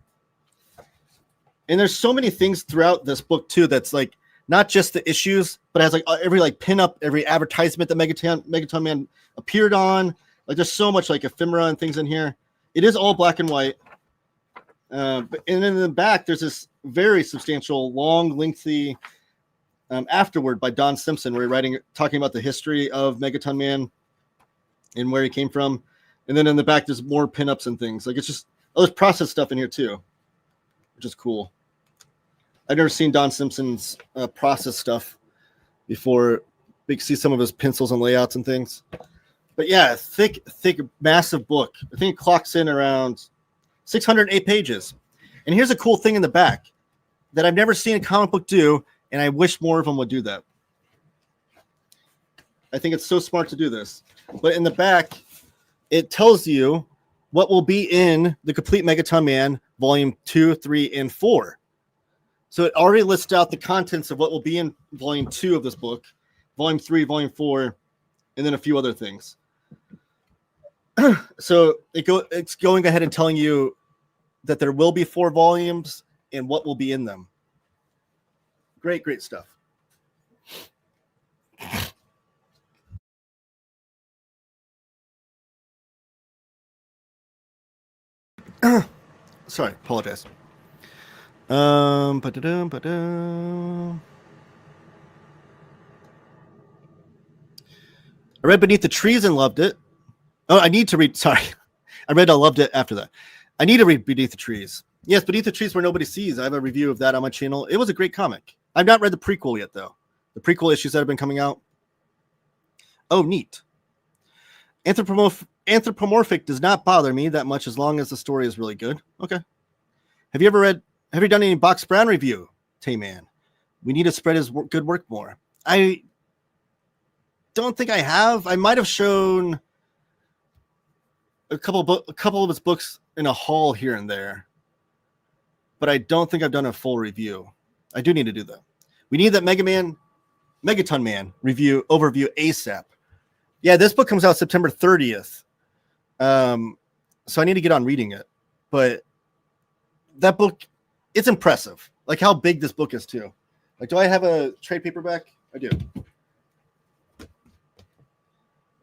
And there's so many things throughout this book too that's like not just the issues, but it has like every like pinup, every advertisement that Megaton Man appeared on. Like there's so much like ephemera and things in here. It is all black and white. And then in the back, there's this very substantial, long, lengthy afterword by Don Simpson, where he's talking about the history of Megaton Man and where he came from. And then in the back, there's more pinups and things. Like it's just, there's process stuff in here too, which is cool. I've never seen Don Simpson's process stuff before you can see some of his pencils and layouts and things. But yeah, thick, massive book. I think it clocks in around 608 pages. And here's a cool thing in the back that I've never seen a comic book do, and I wish more of them would do that. I think it's so smart to do this. But in the back, it tells you what will be in the Complete Megaton Man Volume 2, 3, and 4. So it already lists out the contents of what will be in Volume 2 of this book, Volume 3, Volume 4, and then a few other things. So it's going ahead and telling you that there will be 4 volumes and what will be in them. Great stuff. Sorry, apologize. Ba-da-dum. I read Beneath the Trees and loved it. Oh, I need to read. Sorry. I loved it after that. I need to read Beneath the Trees. Yes, Beneath the Trees Where Nobody Sees. I have a review of that on my channel. It was a great comic. I've not read the prequel yet, though. The prequel issues that have been coming out. Oh, neat. Anthropomorphic does not bother me that much as long as the story is really good. Okay. Have you done any Box Brown review, Tayman? We need to spread his good work more. I don't think I have. I might have shown a couple of his books in a haul here and there, but I don't think I've done a full review. I do need to do that. We need that Megaton Man overview ASAP. Yeah, this book comes out September 30th. So I need to get on reading it. But that book, it's impressive. Like how big this book is too. Like, do I have a trade paperback? I do.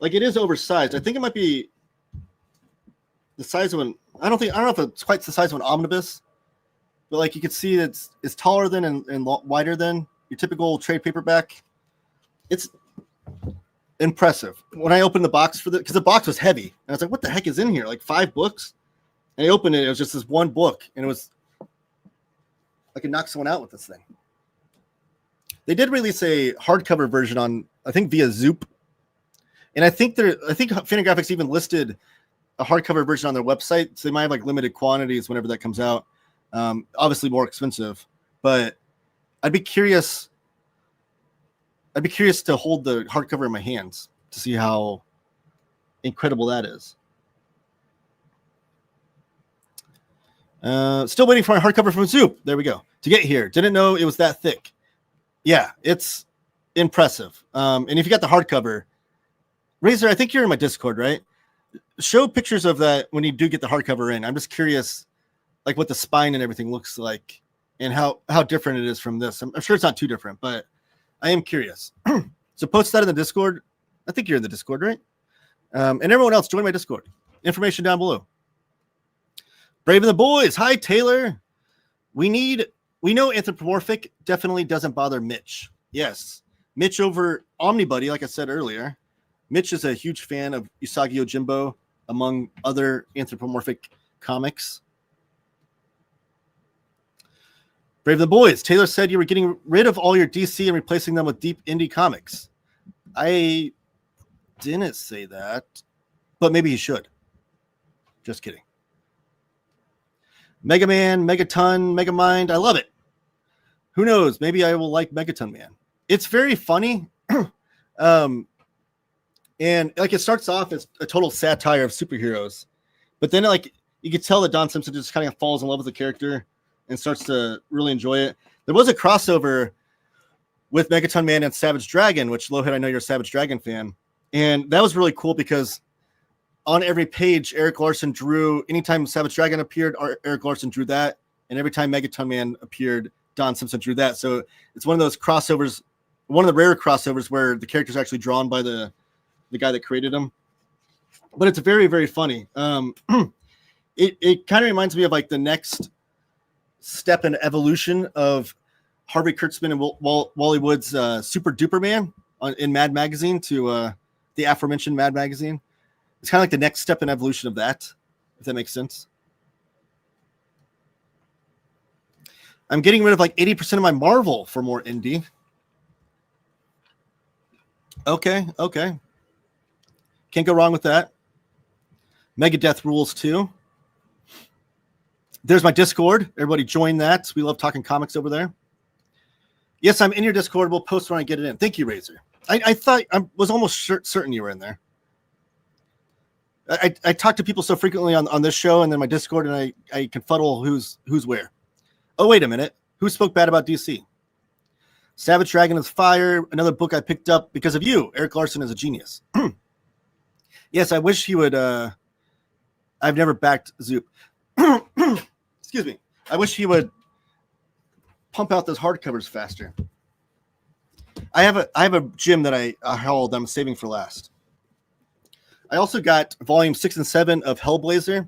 Like, it is oversized. I think it might be the size of I don't know if it's quite the size of an omnibus, but like you can see it's taller than and wider than your typical trade paperback. It's impressive. When I opened the box because the box was heavy, and I was like, what the heck is in here? Like 5 books? And I opened it, it was just this one book, and it was, I could knock someone out with this thing. They did release a hardcover version on, I think via Zoop. And I think Fantagraphics even listed a hardcover version on their website. So they might have like limited quantities whenever that comes out. Obviously more expensive, but I'd be curious to hold the hardcover in my hands to see how incredible that is. Still waiting for my hardcover from Zoop. There we go. To get here. Didn't know it was that thick. Yeah, it's impressive. And if you got the hardcover, Razor, I think you're in my Discord, right? Show pictures of that when you do get the hardcover in. I'm just curious, like what the spine and everything looks like and how different it is from this. I'm sure it's not too different, but I am curious. So post that in the Discord. I think you're in the Discord, right? And everyone else, join my Discord. Information down below. Brave and the Boys. Hi, Taylor. We know Anthropomorphic definitely doesn't bother Mitch. Yes. Mitch over Omnibuddy, like I said earlier. Mitch is a huge fan of Usagi Yojimbo, among other Anthropomorphic comics. Brave and the Boys. Taylor said you were getting rid of all your DC and replacing them with deep indie comics. I didn't say that, but maybe he should. Just kidding. Mega Man, Megaton, Megamind. I love it. Who knows? Maybe I will like Megaton Man. It's very funny. And like it starts off as a total satire of superheroes, but then like you could tell that Don Simpson just kind of falls in love with the character and starts to really enjoy it. There was a crossover with Megaton Man and Savage Dragon, which Lohead, I know you're a Savage Dragon fan. And that was really cool because on every page, Eric Larson drew, anytime Savage Dragon appeared, Eric Larson drew that. And every time Megaton Man appeared, Don Simpson drew that. So it's one of those crossovers, one of the rare crossovers where the character's actually drawn by the guy that created them. But it's very, very funny. It kind of reminds me of like the next step in evolution of Harvey Kurtzman and Wally Wood's Super Duper Man in Mad Magazine to the aforementioned Mad Magazine. It's kind of like the next step in evolution of that, if that makes sense. I'm getting rid of like 80% of my Marvel for more indie. Okay. Can't go wrong with that. Megadeth rules too. There's my Discord. Everybody join that. We love talking comics over there. Yes, I'm in your Discord. We'll post when I get it in. Thank you, Razor. I thought I was almost certain you were in there. I talk to people so frequently on this show and then my Discord, and I confuddle who's where. Oh, wait a minute. Who spoke bad about DC? Savage Dragon is fire. Another book I picked up because of you. Eric Larson is a genius. Yes, I wish he would. I've never backed Zoop. Excuse me. I wish he would pump out those hardcovers faster. I have a gym that I held. I'm saving for last. I also got volume 6 and 7 of Hellblazer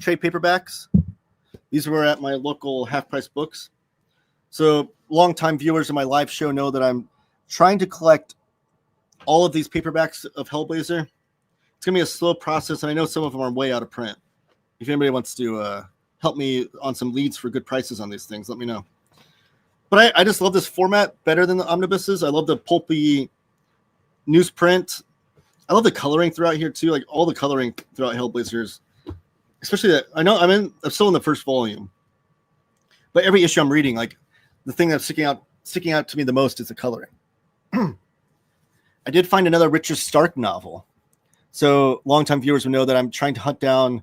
trade paperbacks. These were at my local half-price books. So longtime viewers of my live show know that I'm trying to collect all of these paperbacks of Hellblazer. It's going to be a slow process, and I know some of them are way out of print. If anybody wants to help me on some leads for good prices on these things, let me know. But I just love this format better than the omnibuses. I love the pulpy newsprint. I love the coloring throughout here too. Like all the coloring throughout Hellblazers, especially that I'm still in the first volume, but every issue I'm reading, like the thing that's sticking out to me the most is the coloring. I did find another Richard Stark novel. So longtime viewers will know that I'm trying to hunt down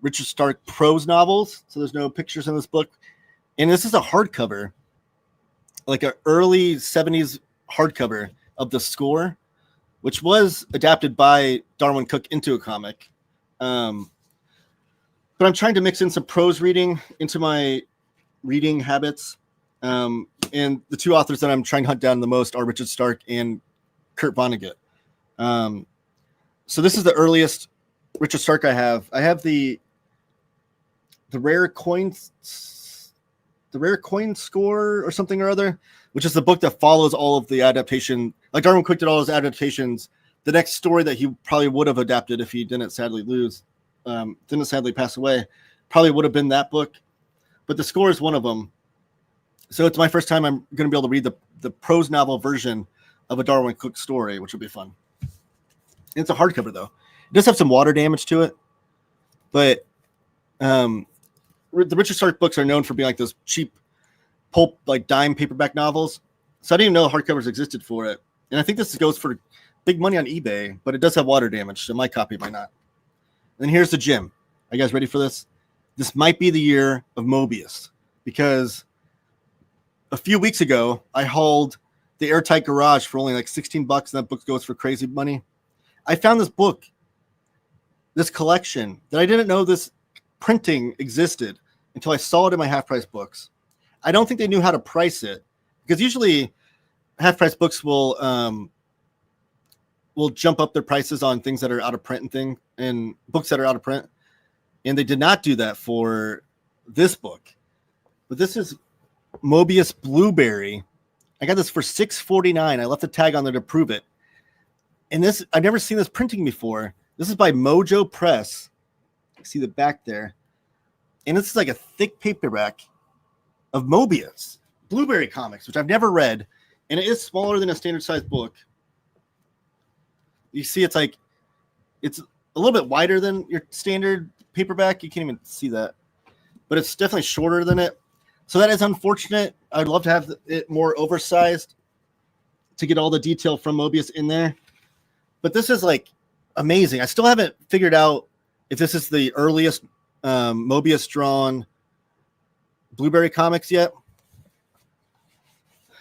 Richard Stark prose novels. So there's no pictures in this book. And this is a hardcover, like an early 70s hardcover of the score, which was adapted by Darwin Cook into a comic. But I'm trying to mix in some prose reading into my reading habits. And the two authors that I'm trying to hunt down the most are Richard Stark and Kurt Vonnegut. So this is the earliest Richard Stark I have. I have the rare coin score or something or other, which is the book that follows all of the adaptation. Like Darwin Cook did all his adaptations. The next story that he probably would have adapted if he didn't sadly pass away, probably would have been that book. But the score is one of them. So it's my first time I'm going to be able to read the prose novel version of a Darwin Cook story, which will be fun. It's a hardcover though. It does have some water damage to it, but the Richard Stark books are known for being like those cheap pulp, like dime paperback novels. So I didn't even know hardcovers existed for it. And I think this goes for big money on eBay, but it does have water damage, so my copy might not. And then here's the gym. Are you guys ready for this? This might be the year of Moebius, because a few weeks ago, I hauled The Airtight Garage for only like $16, and that book goes for crazy money. I found this book, this collection, that I didn't know this printing existed until I saw it in my half-price books. I don't think they knew how to price it, because usually half-price books will jump up their prices on things that are out of print and books that are out of print. And they did not do that for this book. But this is Moebius Blueberry. I got this for $6.49. I left the tag on there to prove it. And this, I've never seen this printing before. This is by Mojo Press. You see the back there. And this is like a thick paperback of Moebius Blueberry comics, which I've never read. And it is smaller than a standard size book. You see, it's a little bit wider than your standard paperback. You can't even see that, but it's definitely shorter than it. So that is unfortunate. I'd love to have it more oversized to get all the detail from Moebius in there. But this is like amazing. I still haven't figured out if this is the earliest Moebius drawn Blueberry comics yet.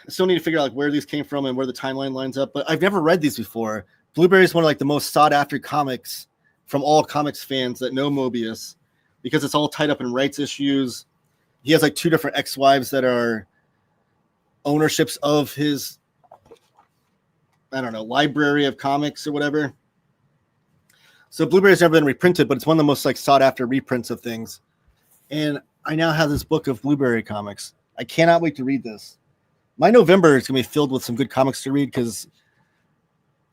I still need to figure out like where these came from and where the timeline lines up. But I've never read these before. Blueberry is one of like the most sought after comics from all comics fans that know Moebius, because it's all tied up in rights issues. He has like 2 different ex-wives that are ownerships of his, I don't know, library of comics or whatever. So Blueberry's never been reprinted, but it's one of the most like sought after reprints of things. And I now have this book of Blueberry comics. I cannot wait to read this. My November is going to be filled with some good comics to read, because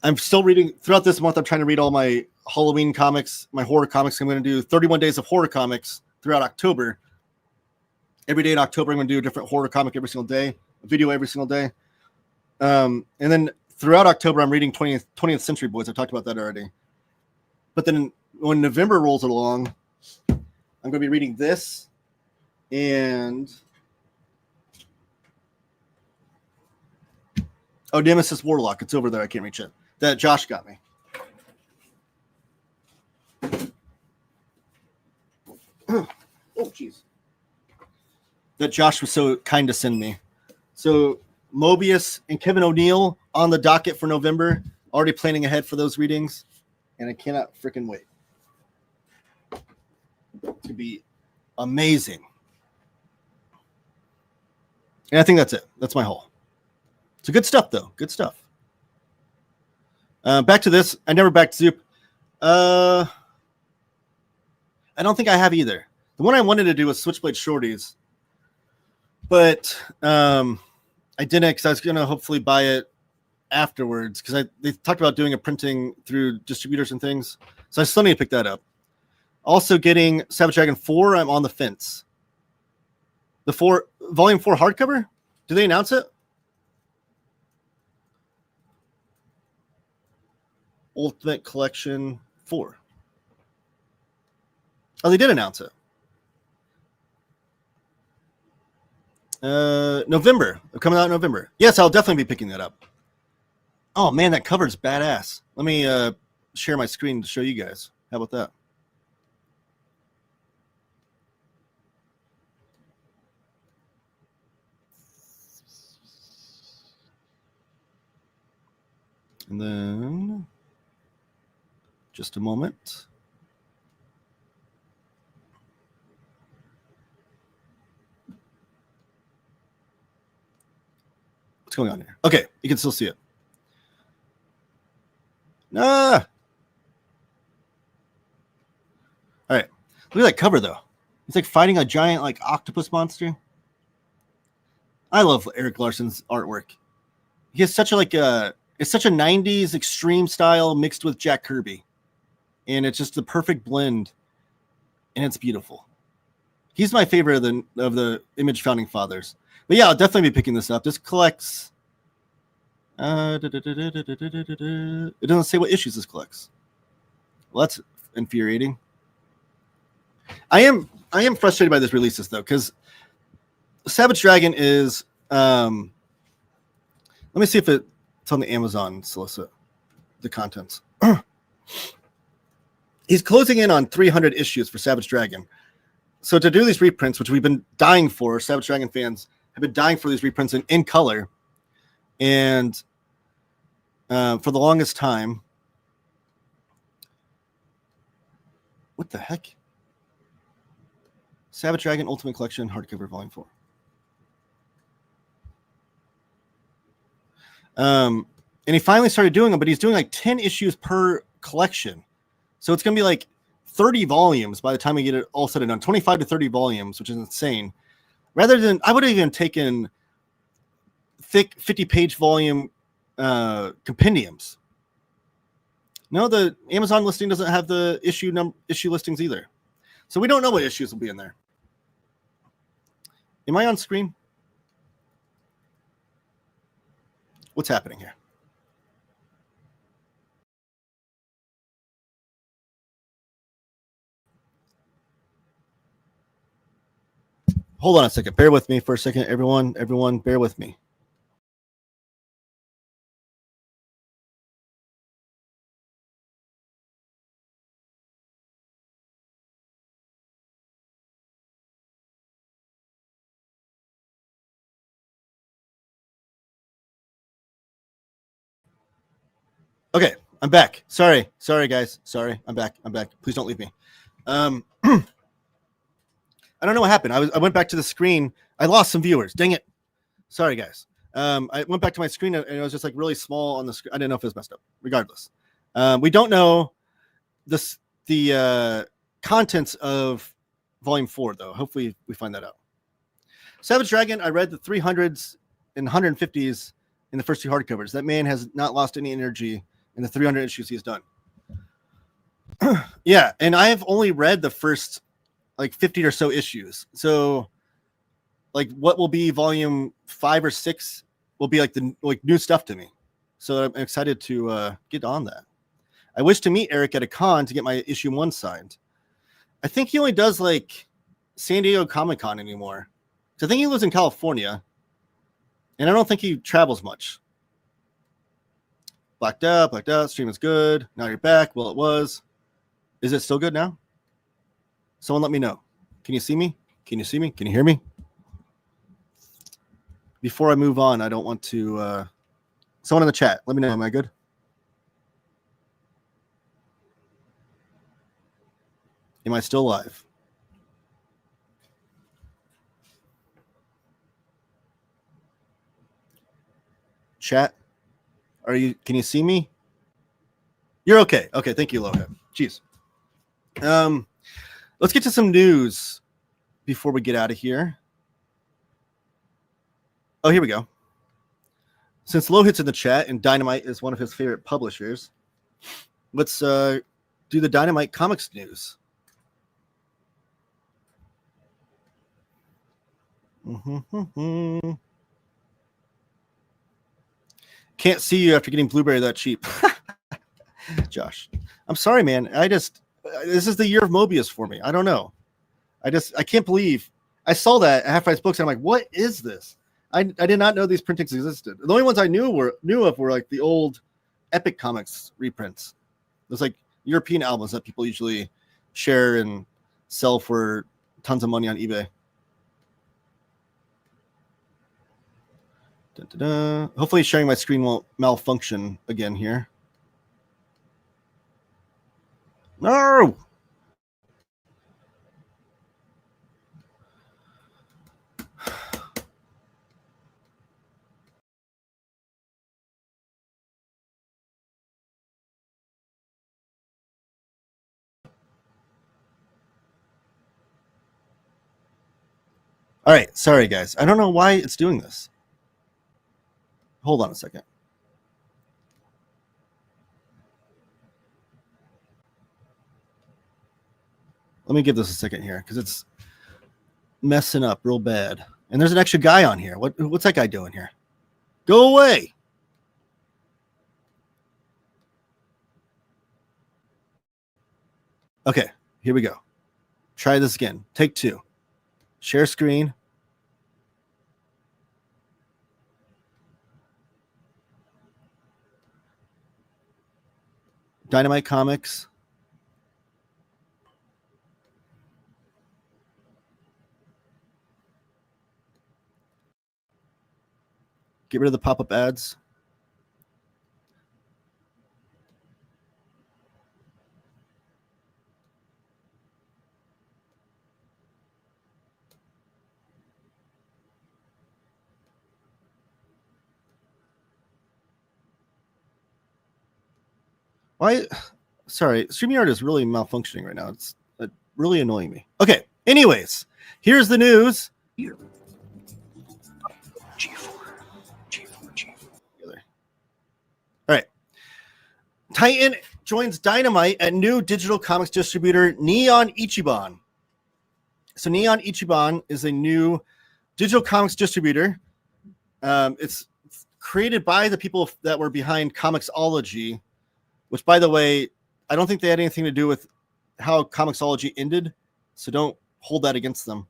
I'm still reading throughout this month. I'm trying to read all my Halloween comics, my horror comics. I'm going to do 31 days of horror comics throughout October. Every day in October, I'm going to do a different horror comic every single day, a video every single day. And then throughout October, I'm reading 20th Century Boys. I talked about that already. But then when November rolls along, I'm going to be reading this and Nemesis Warlock. It's over there. I can't reach it. That Josh got me. Oh, jeez. That Josh was so kind to send me. So Moebius and Kevin O'Neill on the docket for November. Already planning ahead for those readings. And I cannot freaking wait. To be amazing. And I think that's it. That's my haul. So good stuff, though. Good stuff. Back to this. I never backed Zoop. I don't think I have either. The one I wanted to do was Switchblade Shorties. But I didn't because I was going to hopefully buy it afterwards because they talked about doing a printing through distributors and things. So I still need to pick that up. Also getting Savage Dragon 4, I'm on the fence. The Volume 4 hardcover? Did they announce it? Ultimate Collection 4. Oh, they did announce it. November. They're coming out in November. Yes, I'll definitely be picking that up. Oh, man, that cover's badass. Let me share my screen to show you guys. How about that? And then, just a moment. What's going on here? Okay, you can still see it. All right, look at that cover though. It's like fighting a giant like octopus monster. I love Eric Larson's artwork. He has such it's such a 90s extreme style mixed with Jack Kirby. And it's just the perfect blend. And it's beautiful. He's my favorite of the Image founding fathers. But yeah, I'll definitely be picking this up. This collects it doesn't say what issues this collects. Well, that's infuriating. I am frustrated by this releases though, because Savage Dragon is let me see if it's on the Amazon solicit the contents. He's closing in on 300 issues for Savage Dragon. So to do these reprints, which we've been dying for, Savage Dragon fans have been dying for these reprints in color. And for the longest time, what the heck? Savage Dragon Ultimate Collection hardcover volume 4. And he finally started doing them, but he's doing like 10 issues per collection. So it's going to be like 30 volumes by the time we get it all said and done. 25 to 30 volumes, which is insane. Rather than, I would have even taken thick 50-page volume compendiums. No, the Amazon listing doesn't have the issue listings either. So we don't know what issues will be in there. Am I on screen? What's happening here? Hold on a second. Bear with me for a second, everyone. Everyone, bear with me. Okay, I'm back. Sorry, guys. Sorry, I'm back. Please don't leave me. I don't know what happened. I went back to the screen. I lost some viewers. Dang it. Sorry, guys. I went back to my screen and it was just like really small on the screen. I didn't know if it was messed up. Regardless, we don't know the contents of Volume 4 though. Hopefully, we find that out. Savage Dragon. I read the 300s and 150s in the first two hardcovers. That man has not lost any energy in the 300 issues he's done. Yeah, and I have only read the first like 50 or so issues. So like what will be volume 5 or 6 will be like the new stuff to me. So I'm excited to get on that. I wish to meet Eric at a con to get my issue 1 signed. I think he only does like San Diego Comic Con anymore. So I think he lives in California, and I don't think he travels much. Blacked out. Stream is good. Now you're back. Well, it was. Is it still good now? Someone let me know. Can you see me? Can you see me? Can you hear me? Before I move on, I don't want to... someone in the chat, let me know. Am I good? Am I still live? Chat? Can you see me? You're okay. Okay, thank you, Lohan. Jeez. Let's get to some news before we get out of here. Oh, here we go. Since Lohit's in the chat and Dynamite is one of his favorite publishers, let's do the Dynamite Comics news. Can't see you after getting Blueberry that cheap. Josh, I'm sorry, man. This is the year of Moebius for me. I don't know. I can't believe I saw that at Half Price Books. And I'm like, what is this? I did not know these printings existed. The only ones I knew of were like the old Epic Comics reprints. There's like European albums that people usually share and sell for tons of money on eBay. Da-da-da. Hopefully sharing my screen won't malfunction again here. No! All right, sorry guys. I don't know why it's doing this. Hold on a second. Let me give this a second here because it's messing up real bad. And there's an extra guy on here. What's that guy doing here? Go away. Okay, here we go. Try this again. Take 2. Share screen. Dynamite Comics. Get rid of the pop-up ads. Why? Sorry, StreamYard is really malfunctioning right now. It's really annoying me. Okay, anyways, here's the news. Here. G4. All right. Titan joins Dynamite at new digital comics distributor Neon Ichiban. So Neon Ichiban is a new digital comics distributor. It's created by the people that were behind Comixology, which, by the way, I don't think they had anything to do with how Comixology ended, so don't hold that against them.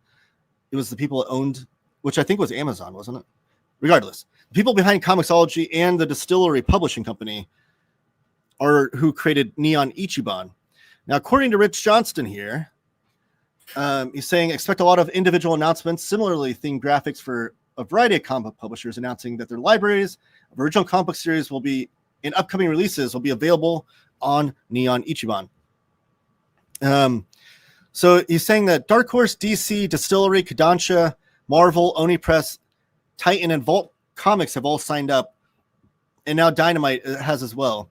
It was the people that owned, which I think was Amazon, wasn't it? Regardless, the people behind Comixology and the Distillery Publishing Company are who created Neon Ichiban. Now, according to Rich Johnston here, he's saying expect a lot of individual announcements, similarly themed graphics for a variety of comic book publishers announcing that their libraries of original comic book series will be in upcoming releases will be available on Neon Ichiban. So he's saying that Dark Horse, DC, Distillery, Kodansha, Marvel, Oni Press, Titan, and Vault Comics have all signed up, and now Dynamite has as well.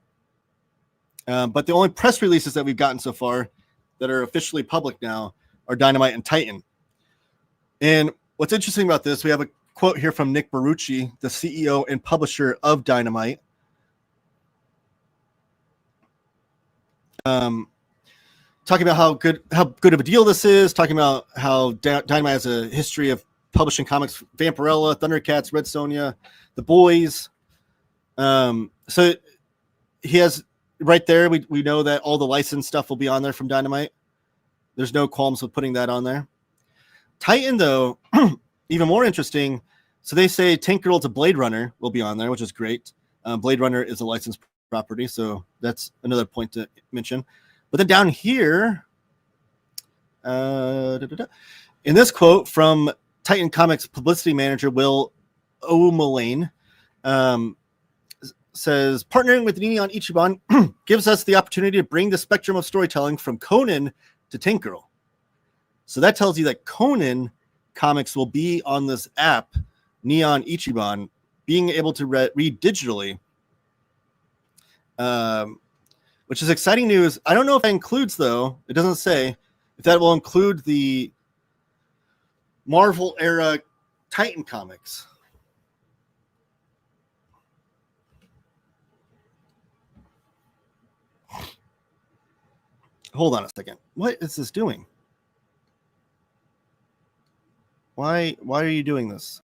But the only press releases that we've gotten so far that are officially public now are Dynamite and Titan. And what's interesting about this, we have a quote here from Nick Barucci, the CEO and publisher of Dynamite. Talking about how good of a deal this is, talking about how Dynamite has a history of publishing comics, Vampirella, Thundercats, Red Sonja, The Boys, So he has right there. We know that all the licensed stuff will be on there from Dynamite. There's no qualms with putting that on there. Titan, though, even more interesting. So they say Tank Girl to Blade Runner will be on there, which is great. Blade Runner is a licensed property, so that's another point to mention. But then down here, in this quote from Titan Comics publicity manager Will O'Mullane, says, partnering with Neon Ichiban gives us the opportunity to bring the spectrum of storytelling from Conan to Tank Girl. So that tells you that Conan comics will be on this app, Neon Ichiban, being able to read digitally, which is exciting news. I don't know if that includes, though, it doesn't say, if that will include the Marvel era Titan comics. Hold on a second. What is this doing? Why are you doing this?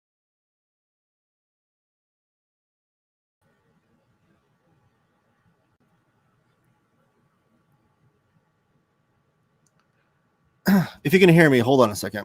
If you can hear me, hold on a second.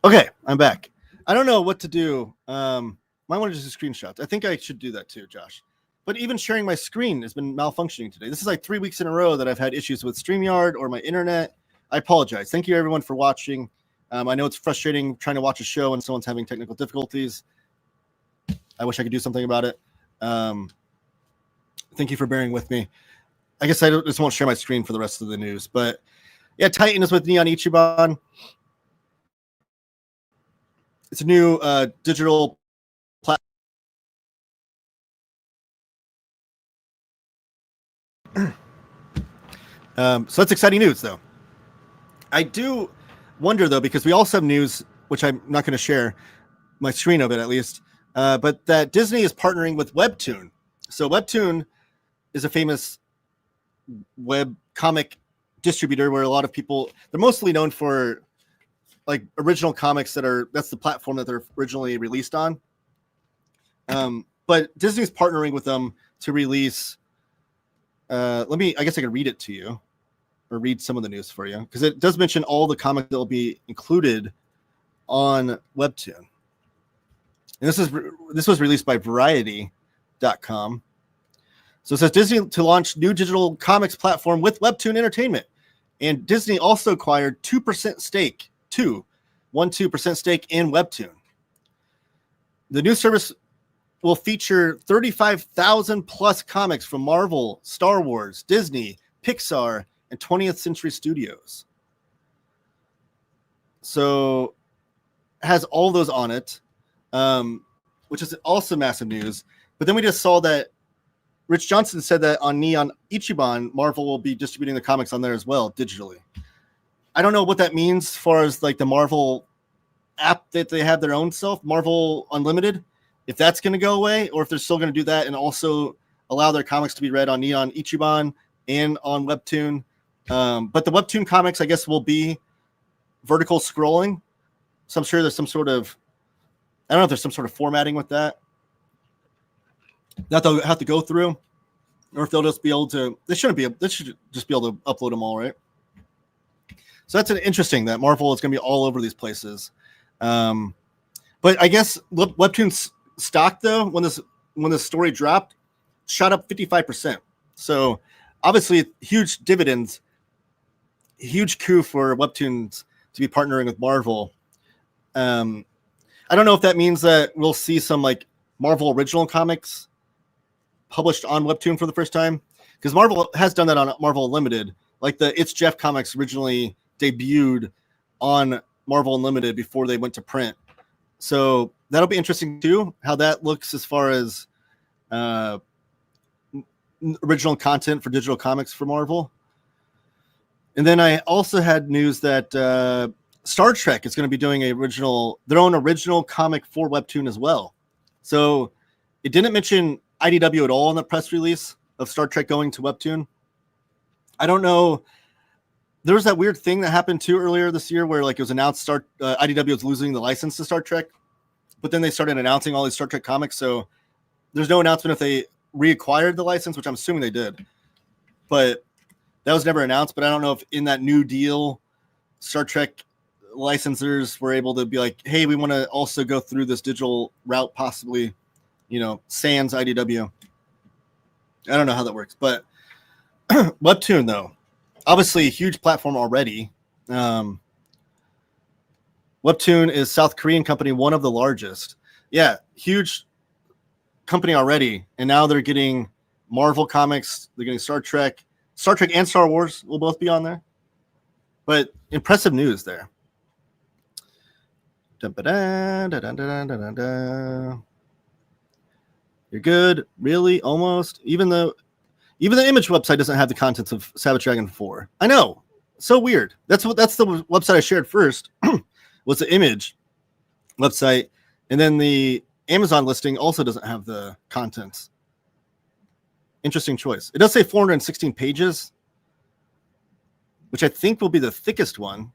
Okay, I'm back. I don't know what to do. Might want to just do screenshots. I think I should do that too, Josh. But even sharing my screen has been malfunctioning today. This is like 3 weeks in a row that I've had issues with StreamYard or my internet. I apologize. Thank you, everyone, for watching. I know it's frustrating trying to watch a show and someone's having technical difficulties. I wish I could do something about it. Thank you for bearing with me. I guess I just won't share my screen for the rest of the news. But yeah, Titan is with Neon Ichiban. It's a new digital platform. So that's exciting news, though. I do wonder, though, because we also have news, which I'm not going to share my screen of it at least, but that Disney is partnering with Webtoon. So Webtoon is a famous web comic distributor where a lot of people, they're mostly known for like original comics that's the platform that they're originally released on. But Disney's partnering with them to release, I guess I could read it to you or read some of the news for you, because it does mention all the comics that will be included on Webtoon. And this was released by Variety.com. So it says Disney to launch new digital comics platform with Webtoon Entertainment. And Disney also acquired 2% stake, 2% stake in Webtoon. The new service will feature 35,000 plus comics from Marvel, Star Wars, Disney, Pixar, and 20th Century Studios. So it has all those on it, which is also massive news. But then we just saw that Rich Johnson said that on Neon Ichiban, Marvel will be distributing the comics on there as well, digitally. I don't know what that means as far as like the Marvel app that they have their own self, Marvel Unlimited, if that's going to go away, or if they're still going to do that and also allow their comics to be read on Neon Ichiban and on Webtoon. But the Webtoon comics, I guess, will be vertical scrolling. So I'm sure there's some sort of, I don't know if there's some sort of formatting with that they'll have to go through, or if they'll just be able to, they should just be able to upload them all, right? So that's interesting that Marvel is going to be all over these places. But I guess Webtoon's stock, though, when this story dropped, shot up 55%. So obviously huge dividends, huge coup for Webtoons to be partnering with Marvel. I don't know if that means that we'll see some like Marvel original comics published on Webtoon for the first time, because Marvel has done that on Marvel Unlimited. Like the It's Jeff comics originally debuted on Marvel Unlimited before they went to print. So that'll be interesting too, how that looks as far as original content for digital comics for Marvel. And then I also had news that Star Trek is going to be doing their own original comic for Webtoon as well. So it didn't mention IDW at all in the press release of Star Trek going to Webtoon. I don't know. There was that weird thing that happened too earlier this year where like it was announced IDW was losing the license to Star Trek, but then they started announcing all these Star Trek comics. So there's no announcement if they reacquired the license, which I'm assuming they did, but that was never announced. But I don't know if in that new deal, Star Trek licensors were able to be like, hey, we want to also go through this digital route, possibly, sans IDW. I don't know how that works, but Webtoon though, obviously a huge platform already. Webtoon is South Korean company, one of the largest. Yeah, huge company already, and now they're getting Marvel comics. They're getting Star Trek and Star Wars will both be on there. But impressive news there. You're good, really, almost. Even the Image website doesn't have the contents of Savage Dragon 4. I know, so weird. That's the website I shared first. Was the Image website, and then the Amazon listing also doesn't have the contents. Interesting choice. It does say 416 pages, which I think will be the thickest one.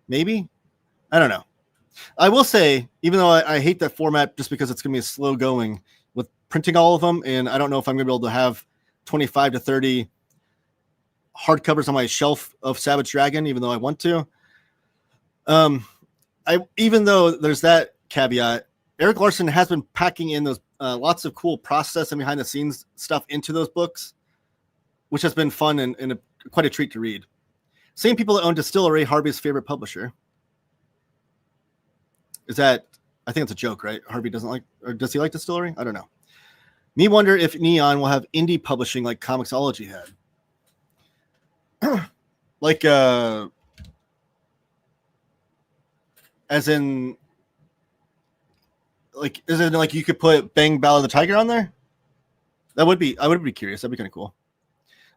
Maybe, I don't know. I will say, even though I hate that format just because it's going to be slow going with printing all of them, and I don't know if I'm going to be able to have 25 to 30 hardcovers on my shelf of Savage Dragon, even though I want to. Even though there's that caveat, Eric Larson has been packing in those lots of cool process and behind the scenes stuff into those books, which has been fun and quite a treat to read. Same people that own Distillery, Harvey's favorite publisher. Is that, I think it's a joke, right? Harvey doesn't like, or does he like Distillery? I don't know. Me wonder if Neon will have indie publishing like Comixology had. Like, as in, like, is it like you could put Bang Ballad of the Tiger on there? I would be curious. That'd be kind of cool.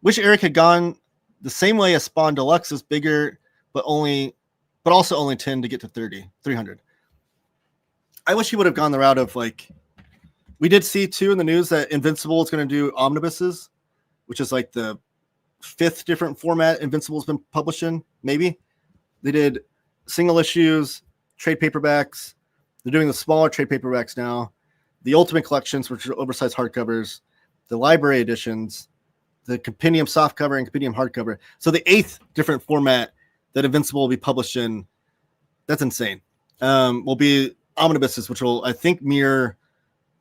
Wish Eric had gone the same way as Spawn Deluxe is bigger, but also only 10 to get to 300. I wish he would have gone the route of like, we did see too in the news that Invincible is going to do omnibuses, which is like the 5th different format Invincible's been published in. Maybe they did single issues, trade paperbacks. They're doing the smaller trade paperbacks now, the Ultimate Collections, which are oversized hardcovers, the library editions, the compendium softcover and compendium hardcover. So the 8th different format that Invincible will be published in. That's insane. Will be omnibuses, which will, I think, mirror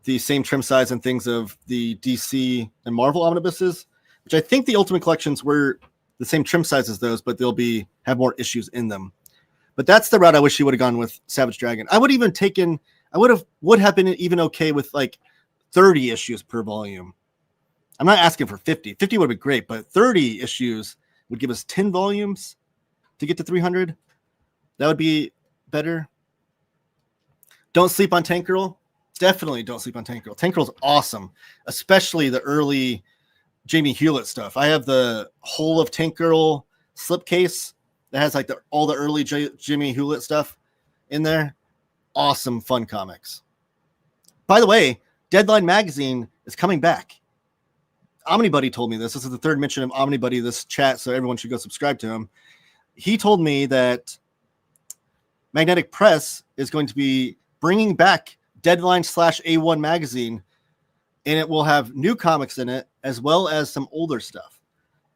the same trim size and things of the DC and Marvel omnibuses, which I think the Ultimate Collections were the same trim size as those, but they'll have more issues in them. But that's the route I wish he would have gone with Savage Dragon. I would have been even okay with like 30 issues per volume. I'm not asking for 50. 50 would be great, but 30 issues would give us 10 volumes to get to 300. That would be better. Don't sleep on Tank Girl. Definitely don't sleep on Tank Girl. Tank Girl's awesome, especially the early Jamie Hewlett stuff. I have the whole of Tank Girl slipcase that has like all the early Jimmy Hewlett stuff in there. Awesome, fun comics. By the way, Deadline Magazine is coming back. Omnibuddy told me this. This is the 3rd mention of Omnibuddy this chat, so everyone should go subscribe to him. He told me that Magnetic Press is going to be bringing back Deadline/A1 magazine, and it will have new comics in it as well as some older stuff.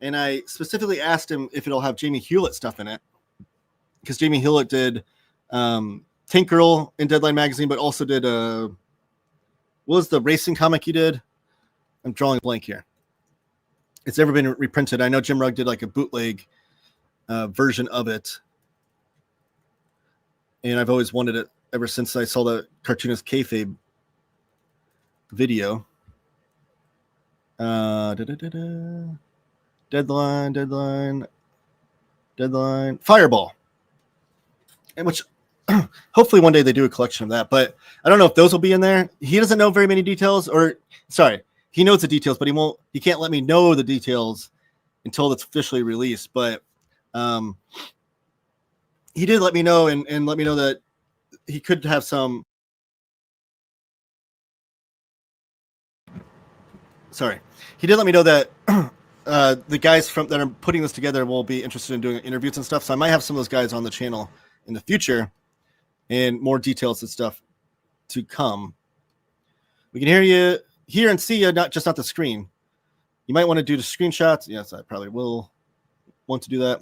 And I specifically asked him if it'll have Jamie Hewlett stuff in it, because Jamie Hewlett did Tank Girl in Deadline magazine, but also did what was the racing comic he did? I'm drawing a blank here. It's never been reprinted. I know Jim Rugg did like a bootleg version of it, and I've always wanted it ever since I saw the cartoonist kayfabe video. Deadline. Fireball. and which hopefully one day they do a collection of that. But I don't know if those will be in there. He doesn't know very many details, or sorry, he knows the details, but he can't let me know the details until it's officially released. But he did let me know and let me know that he could have some. Sorry, he did let me know that the guys that are putting this together will be interested in doing interviews and stuff. So I might have some of those guys on the channel in the future, and more details and stuff to come. We can hear and see you, not the screen. You might want to do the screenshots. Yes, I probably will want to do that.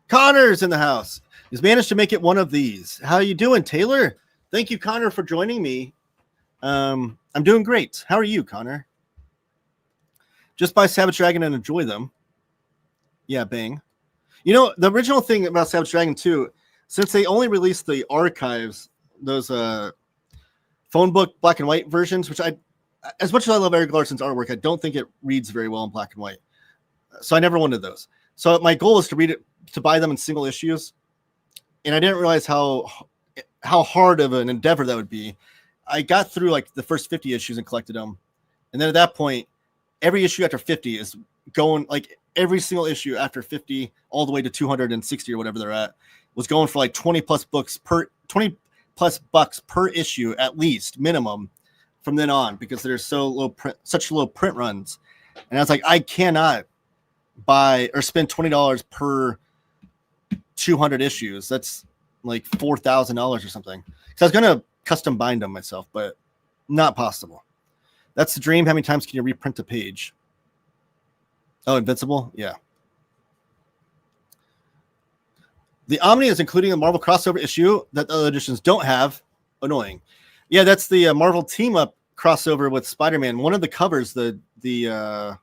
Connor's in the house. He's managed to make it one of these. How you doing, Taylor? Thank you, Connor, for joining me. I'm doing great. How are you, Connor? Just buy Savage Dragon and enjoy them. Yeah, bang. You know, the original thing about Savage Dragon 2, since they only released the archives, those phone book black and white versions, which as much as I love Eric Larson's artwork, I don't think it reads very well in black and white. So I never wanted those. So my goal is to buy them in single issues. And I didn't realize how hard of an endeavor that would be. I got through like the first 50 issues and collected them. And then at that point, every issue after 50 is going, like every single issue after 50 all the way to 260 or whatever they're at was going for like 20 plus bucks per issue, at least minimum, from then on, because there's such low print runs. And I was like, I cannot buy or spend $20 per 200 issues. That's like $4,000 or something. So I was gonna custom bind them myself, but not possible. That's the dream. How many times can you reprint a page? Oh, Invincible? Yeah. The Omni is including a Marvel crossover issue that the other editions don't have. Annoying. Yeah, that's the Marvel team up crossover with Spider-Man. One of the covers, the DM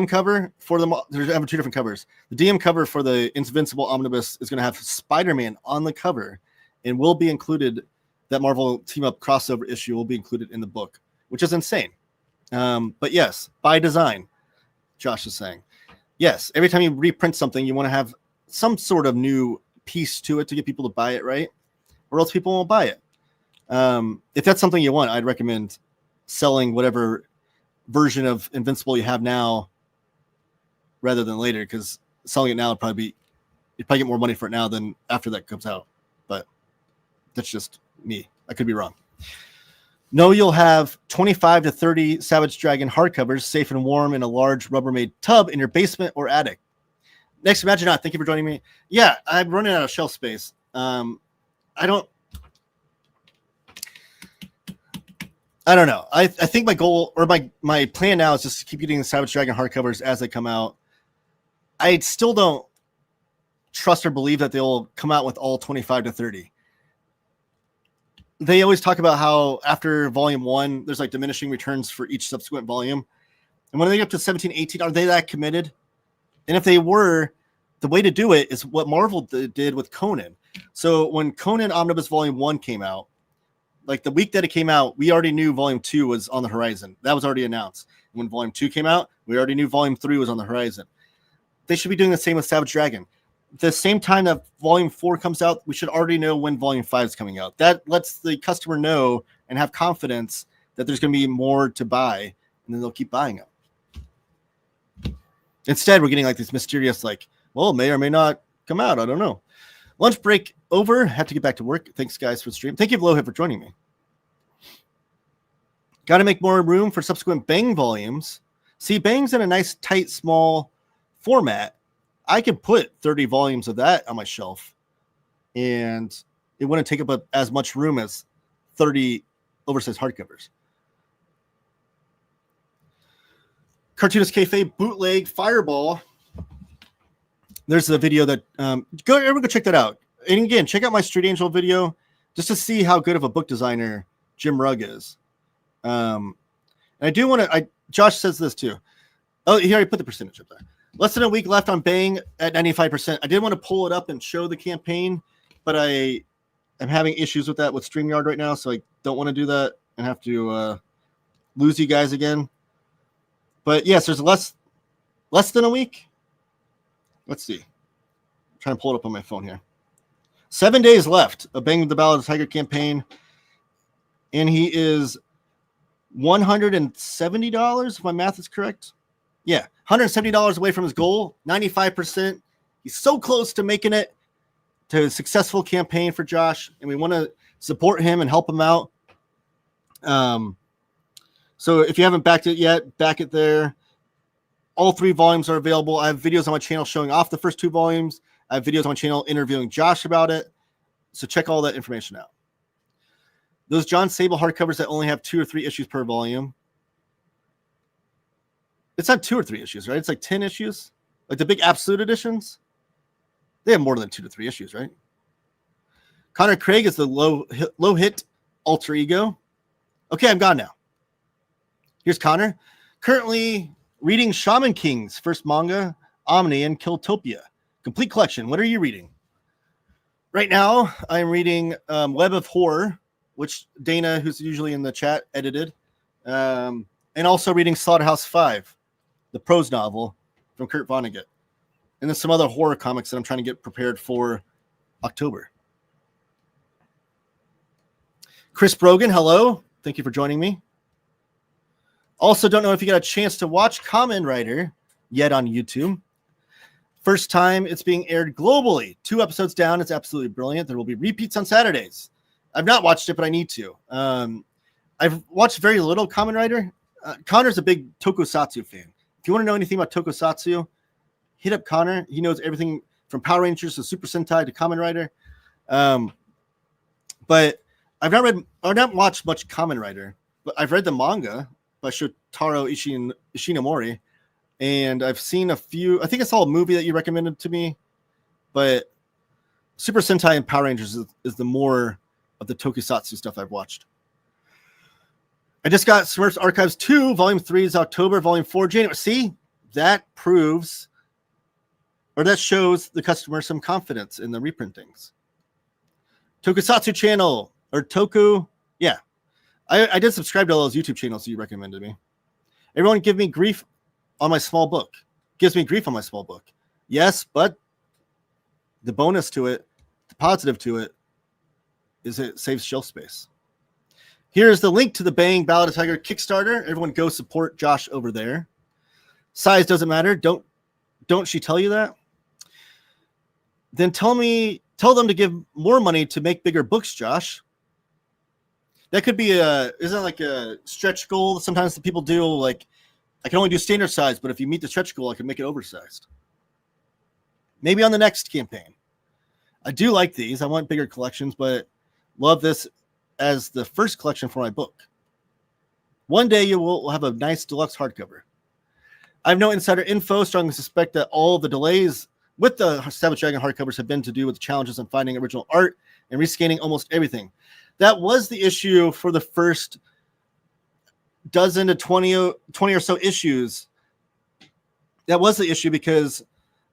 cover for the, there's two different covers. The DM cover for the Invincible Omnibus is going to have Spider-Man on the cover, and will be included. That Marvel team up crossover issue will be included in the book, which is insane. But yes, by design, Josh is saying. Yes, every time you reprint something, you want to have some sort of new piece to it to get people to buy it, right? Or else people won't buy it. If that's something you want, I'd recommend selling whatever version of Invincible you have now rather than later, because selling it now would you'd probably get more money for it now than after that comes out. But that's just me. I could be wrong. No, you'll have 25 to 30 Savage Dragon hardcovers safe and warm in a large Rubbermaid tub in your basement or attic. Next, Imagine Not. Thank you for joining me. Yeah, I'm running out of shelf space. I don't know. I think my goal or my plan now is just to keep getting the Savage Dragon hardcovers as they come out. I still don't trust or believe that they'll come out with all 25 to 30. They always talk about how after volume 1, there's like diminishing returns for each subsequent volume. And when they get up to 17, 18, are they that committed? And if they were, the way to do it is what Marvel did with Conan. So when Conan Omnibus Volume 1 came out, like the week that it came out, we already knew Volume 2 was on the horizon. That was already announced. When Volume 2 came out, we already knew Volume 3 was on the horizon. They should be doing the same with Savage Dragon. The same time that Volume 4 comes out, we should already know when Volume 5 is coming out. That lets the customer know and have confidence that there's going to be more to buy, and then they'll keep buying them. Instead, we're getting like this mysterious, like, well, it may or may not come out. I don't know. Lunch break over. Have to get back to work. Thanks, guys, for the stream. Thank you, Lohead, for joining me. Got to make more room for subsequent Bang volumes. See, Bang's in a nice, tight, small format. I could put 30 volumes of that on my shelf, and it wouldn't take up as much room as 30 oversized hardcovers. Cartoonist Kayfabe bootleg Fireball. There's a video that everyone go check that out. And again, check out my Street Angel video just to see how good of a book designer Jim Rugg is. And I do want to. Josh says this too. Oh, he already put the percentage up there. Less than a week left on Bang at 95%. I did want to pull it up and show the campaign, but I am having issues with that with StreamYard right now, so I don't want to do that and have to lose you guys again. But yes, there's less than a week. Let's see. I'm trying to pull it up on my phone here. 7 days left of Bang the Ballad of Tiger campaign. And he is $170, if my math is correct. Yeah, $170 away from his goal, 95%. He's so close to making it to a successful campaign for Josh, and we want to support him and help him out. So if you haven't backed it yet, back it there. All 3 volumes are available. I have videos on my channel showing off the first 2 volumes. I have videos on my channel interviewing Josh about it. So check all that information out. Those John Sable hardcovers that only have 2 or 3 issues per volume. It's not 2 or 3 issues, right? It's like 10 issues. Like the big absolute editions. They have more than 2 to 3 issues, right? Connor Craig is the low hit alter ego. Okay, I'm gone now. Here's Connor. Currently reading Shaman King's first manga, Omni and Killtopia. Complete collection. What are you reading? Right now, I'm reading Web of Horror, which Dana, who's usually in the chat, edited. And also reading Slaughterhouse 5, the prose novel from Kurt Vonnegut. And then some other horror comics that I'm trying to get prepared for October. Chris Brogan, hello. Thank you for joining me. Also, don't know if you got a chance to watch Kamen Rider yet on YouTube. First time it's being aired globally. 2 episodes down. It's absolutely brilliant. There will be repeats on Saturdays. I've not watched it, but I need to. I've watched very little Kamen Rider. Connor's a big Tokusatsu fan. If you want to know anything about Tokusatsu, hit up Connor. He knows everything from Power Rangers to Super Sentai to Kamen Rider. But I've not watched much Kamen Rider, but I've read the manga by Shotaro Ishinomori, and I've seen a few. I think I saw a movie that you recommended to me, but Super Sentai and Power Rangers is the more of the Tokusatsu stuff I've watched. I just got Smurfs Archives 2, Volume 3 is October, Volume 4 January. See, that proves, or that shows the customer some confidence in the reprintings. Tokusatsu channel, or Toku, yeah. I did subscribe to all those YouTube channels you recommended me. Everyone give me grief on my small book. Gives me grief on my small book. Yes, but the bonus to it, the positive to it, is it saves shelf space. Here's the link to the Bang Ballad of Tiger Kickstarter. Everyone go support Josh over there. Size doesn't matter. Don't she tell you that? Then tell them to give more money to make bigger books, Josh. That could be isn't like a stretch goal. Sometimes the people do, like, I can only do standard size, but if you meet the stretch goal, I can make it oversized. Maybe on the next campaign. I do like these. I want bigger collections, but love this as the first collection for my book. One day you will have a nice deluxe hardcover. I have no insider info. Strongly suspect that all the delays with the Savage Dragon hardcovers have been to do with the challenges in finding original art and rescanning almost everything. That was the issue for the first dozen to 20 or so issues. That was the issue because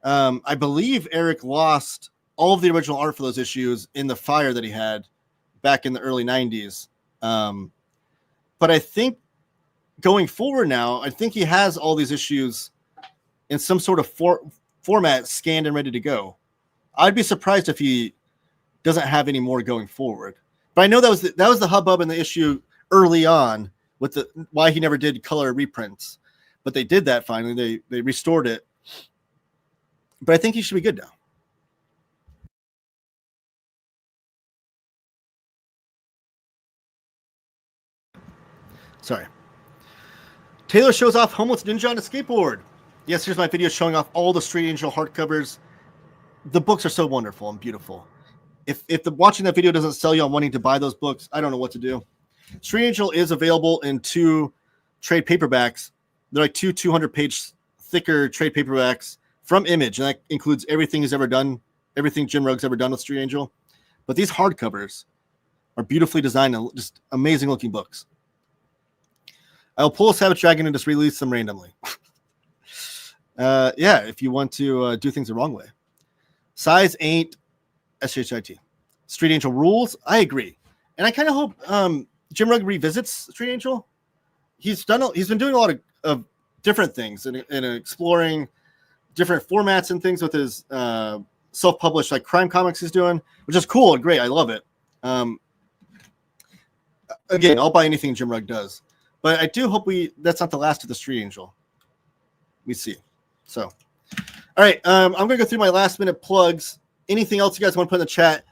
I believe Eric lost all of the original art for those issues in the fire that he had back in the early 90s. But I think going forward now, I think he has all these issues in some sort of format scanned and ready to go. I'd be surprised if he doesn't have any more going forward. But I know that was the hubbub in the issue early on with why he never did color reprints. But they did that finally. They restored it. But I think he should be good now. Sorry. Taylor shows off Homeless Ninja on a skateboard. Yes, here's my video showing off all the Street Angel hardcovers. The books are so wonderful and beautiful. If watching that video doesn't sell you on wanting to buy those books, I don't know what to do. Street Angel is available in 2 trade paperbacks. They're like 2 200-page thicker trade paperbacks from Image, and that includes everything he's ever done, everything Jim Ruggs ever done with Street Angel. But these hardcovers are beautifully designed and just amazing looking books. I'll pull a Savage Dragon and just release them randomly. Yeah, if you want to do things the wrong way. Size ain't SHIT. Street Angel rules. I agree. And I kind of hope Jim Rugg revisits Street Angel. He's been doing a lot of different things and exploring different formats and things with his self-published like crime comics he's doing, which is cool and great. I love it. Again, I'll buy anything Jim Rugg does, but I do hope that's not the last of the Street Angel. We see. So, all right, I'm gonna go through my last minute plugs. Anything else you guys want to put in the chat?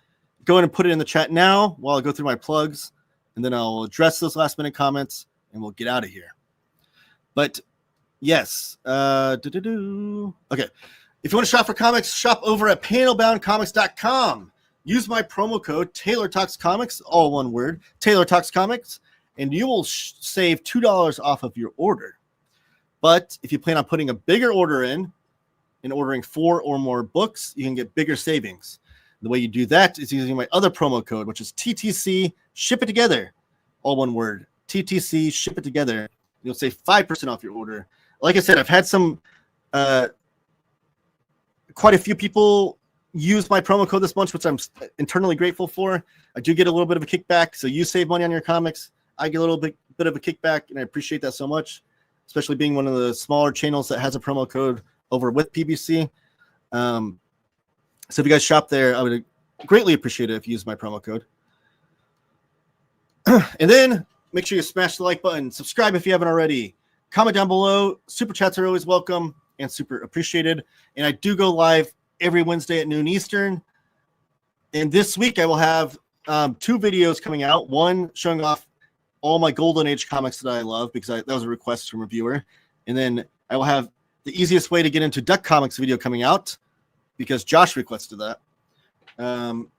Go ahead and put it in the chat now while I go through my plugs, and then I'll address those last minute comments, and we'll get out of here. But yes, okay. If you want to shop for comics, shop over at panelboundcomics.com. Use my promo code TaylorTalksComics, all one word, TaylorTalksComics, and you will save $2 off of your order. But if you plan on putting a bigger order in and ordering 4 or more books, you can get bigger savings. The way you do that is using my other promo code, which is TTC Ship It Together, all one word, TTC Ship It Together. You'll save 5% off your order. Like I said, I've had quite a few people use my promo code this month, which I'm internally grateful for. I do get a little bit of a kickback, so you save money on your comics. I get a little bit of a kickback, and I appreciate that so much, especially being one of the smaller channels that has a promo code over with PBC. So if you guys shop there, I would greatly appreciate it if you use my promo code. And then make sure you smash the like button, subscribe if you haven't already, comment down below. Super chats are always welcome and super appreciated. And I do go live every Wednesday at noon Eastern. And this week I will have 2 videos coming out. One showing off all my Golden Age comics that I love because that was a request from a viewer. And then I will have the easiest way to get into Duck Comics video coming out because Josh requested that.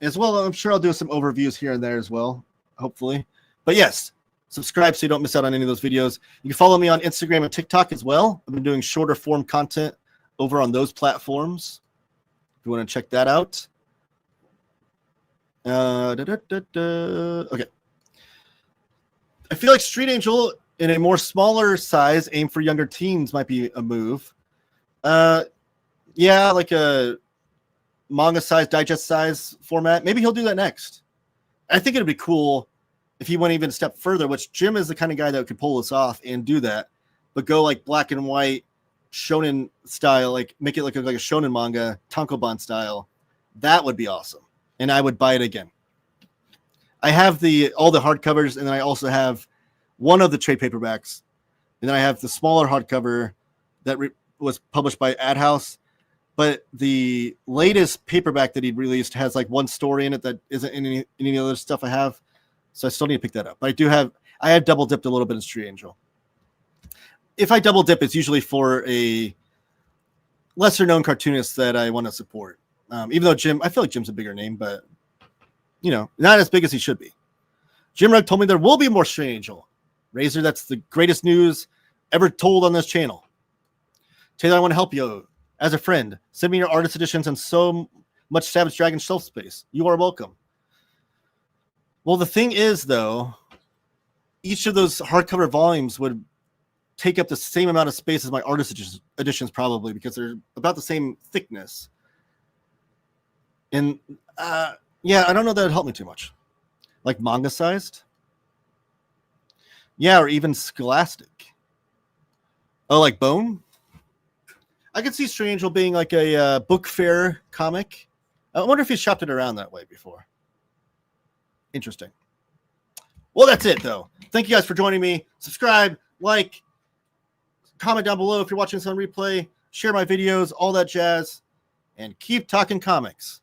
As well, I'm sure I'll do some overviews here and there as well, hopefully. But yes, subscribe so you don't miss out on any of those videos. You can follow me on Instagram and TikTok as well. I've been doing shorter form content over on those platforms. If you want to check that out. Okay. I feel like Street Angel in a more smaller size, aimed for younger teens, might be a move. Yeah, like a manga size, digest size format. Maybe he'll do that next. I think it'd be cool if he went even a step further, which Jim is the kind of guy that could pull this off and do that, but go like black and white shonen style, like make it look like a shonen manga, tankobon style. That would be awesome. And I would buy it again. I have all the hardcovers, and then I also have one of the trade paperbacks, and then I have the smaller hardcover that was published by Ad House. But the latest paperback that he released has like one story in it that isn't in any other stuff I have, so I still need to pick that up. But I have double dipped a little bit in Street Angel. If I double dip, it's usually for a lesser known cartoonist that I want to support. Even though I feel like Jim's a bigger name, but not as big as he should be. Jim Rugg told me there will be more Street Angel. Razor, that's the greatest news ever told on this channel. Taylor, I want to help you as a friend. Send me your artist editions and so much Savage Dragon shelf space. You are welcome. Well, the thing is, though, each of those hardcover volumes would take up the same amount of space as my artist editions probably, because they're about the same thickness. And yeah, I don't know that would help me too much. Like manga sized? Yeah, or even Scholastic. Oh, like Bone? I could see Street Angel being like a book fair comic. I wonder if he shopped it around that way before. Interesting. Well, that's it, though. Thank you guys for joining me. Subscribe, like, comment down below if you're watching this on replay. Share my videos, all that jazz. And keep talking comics.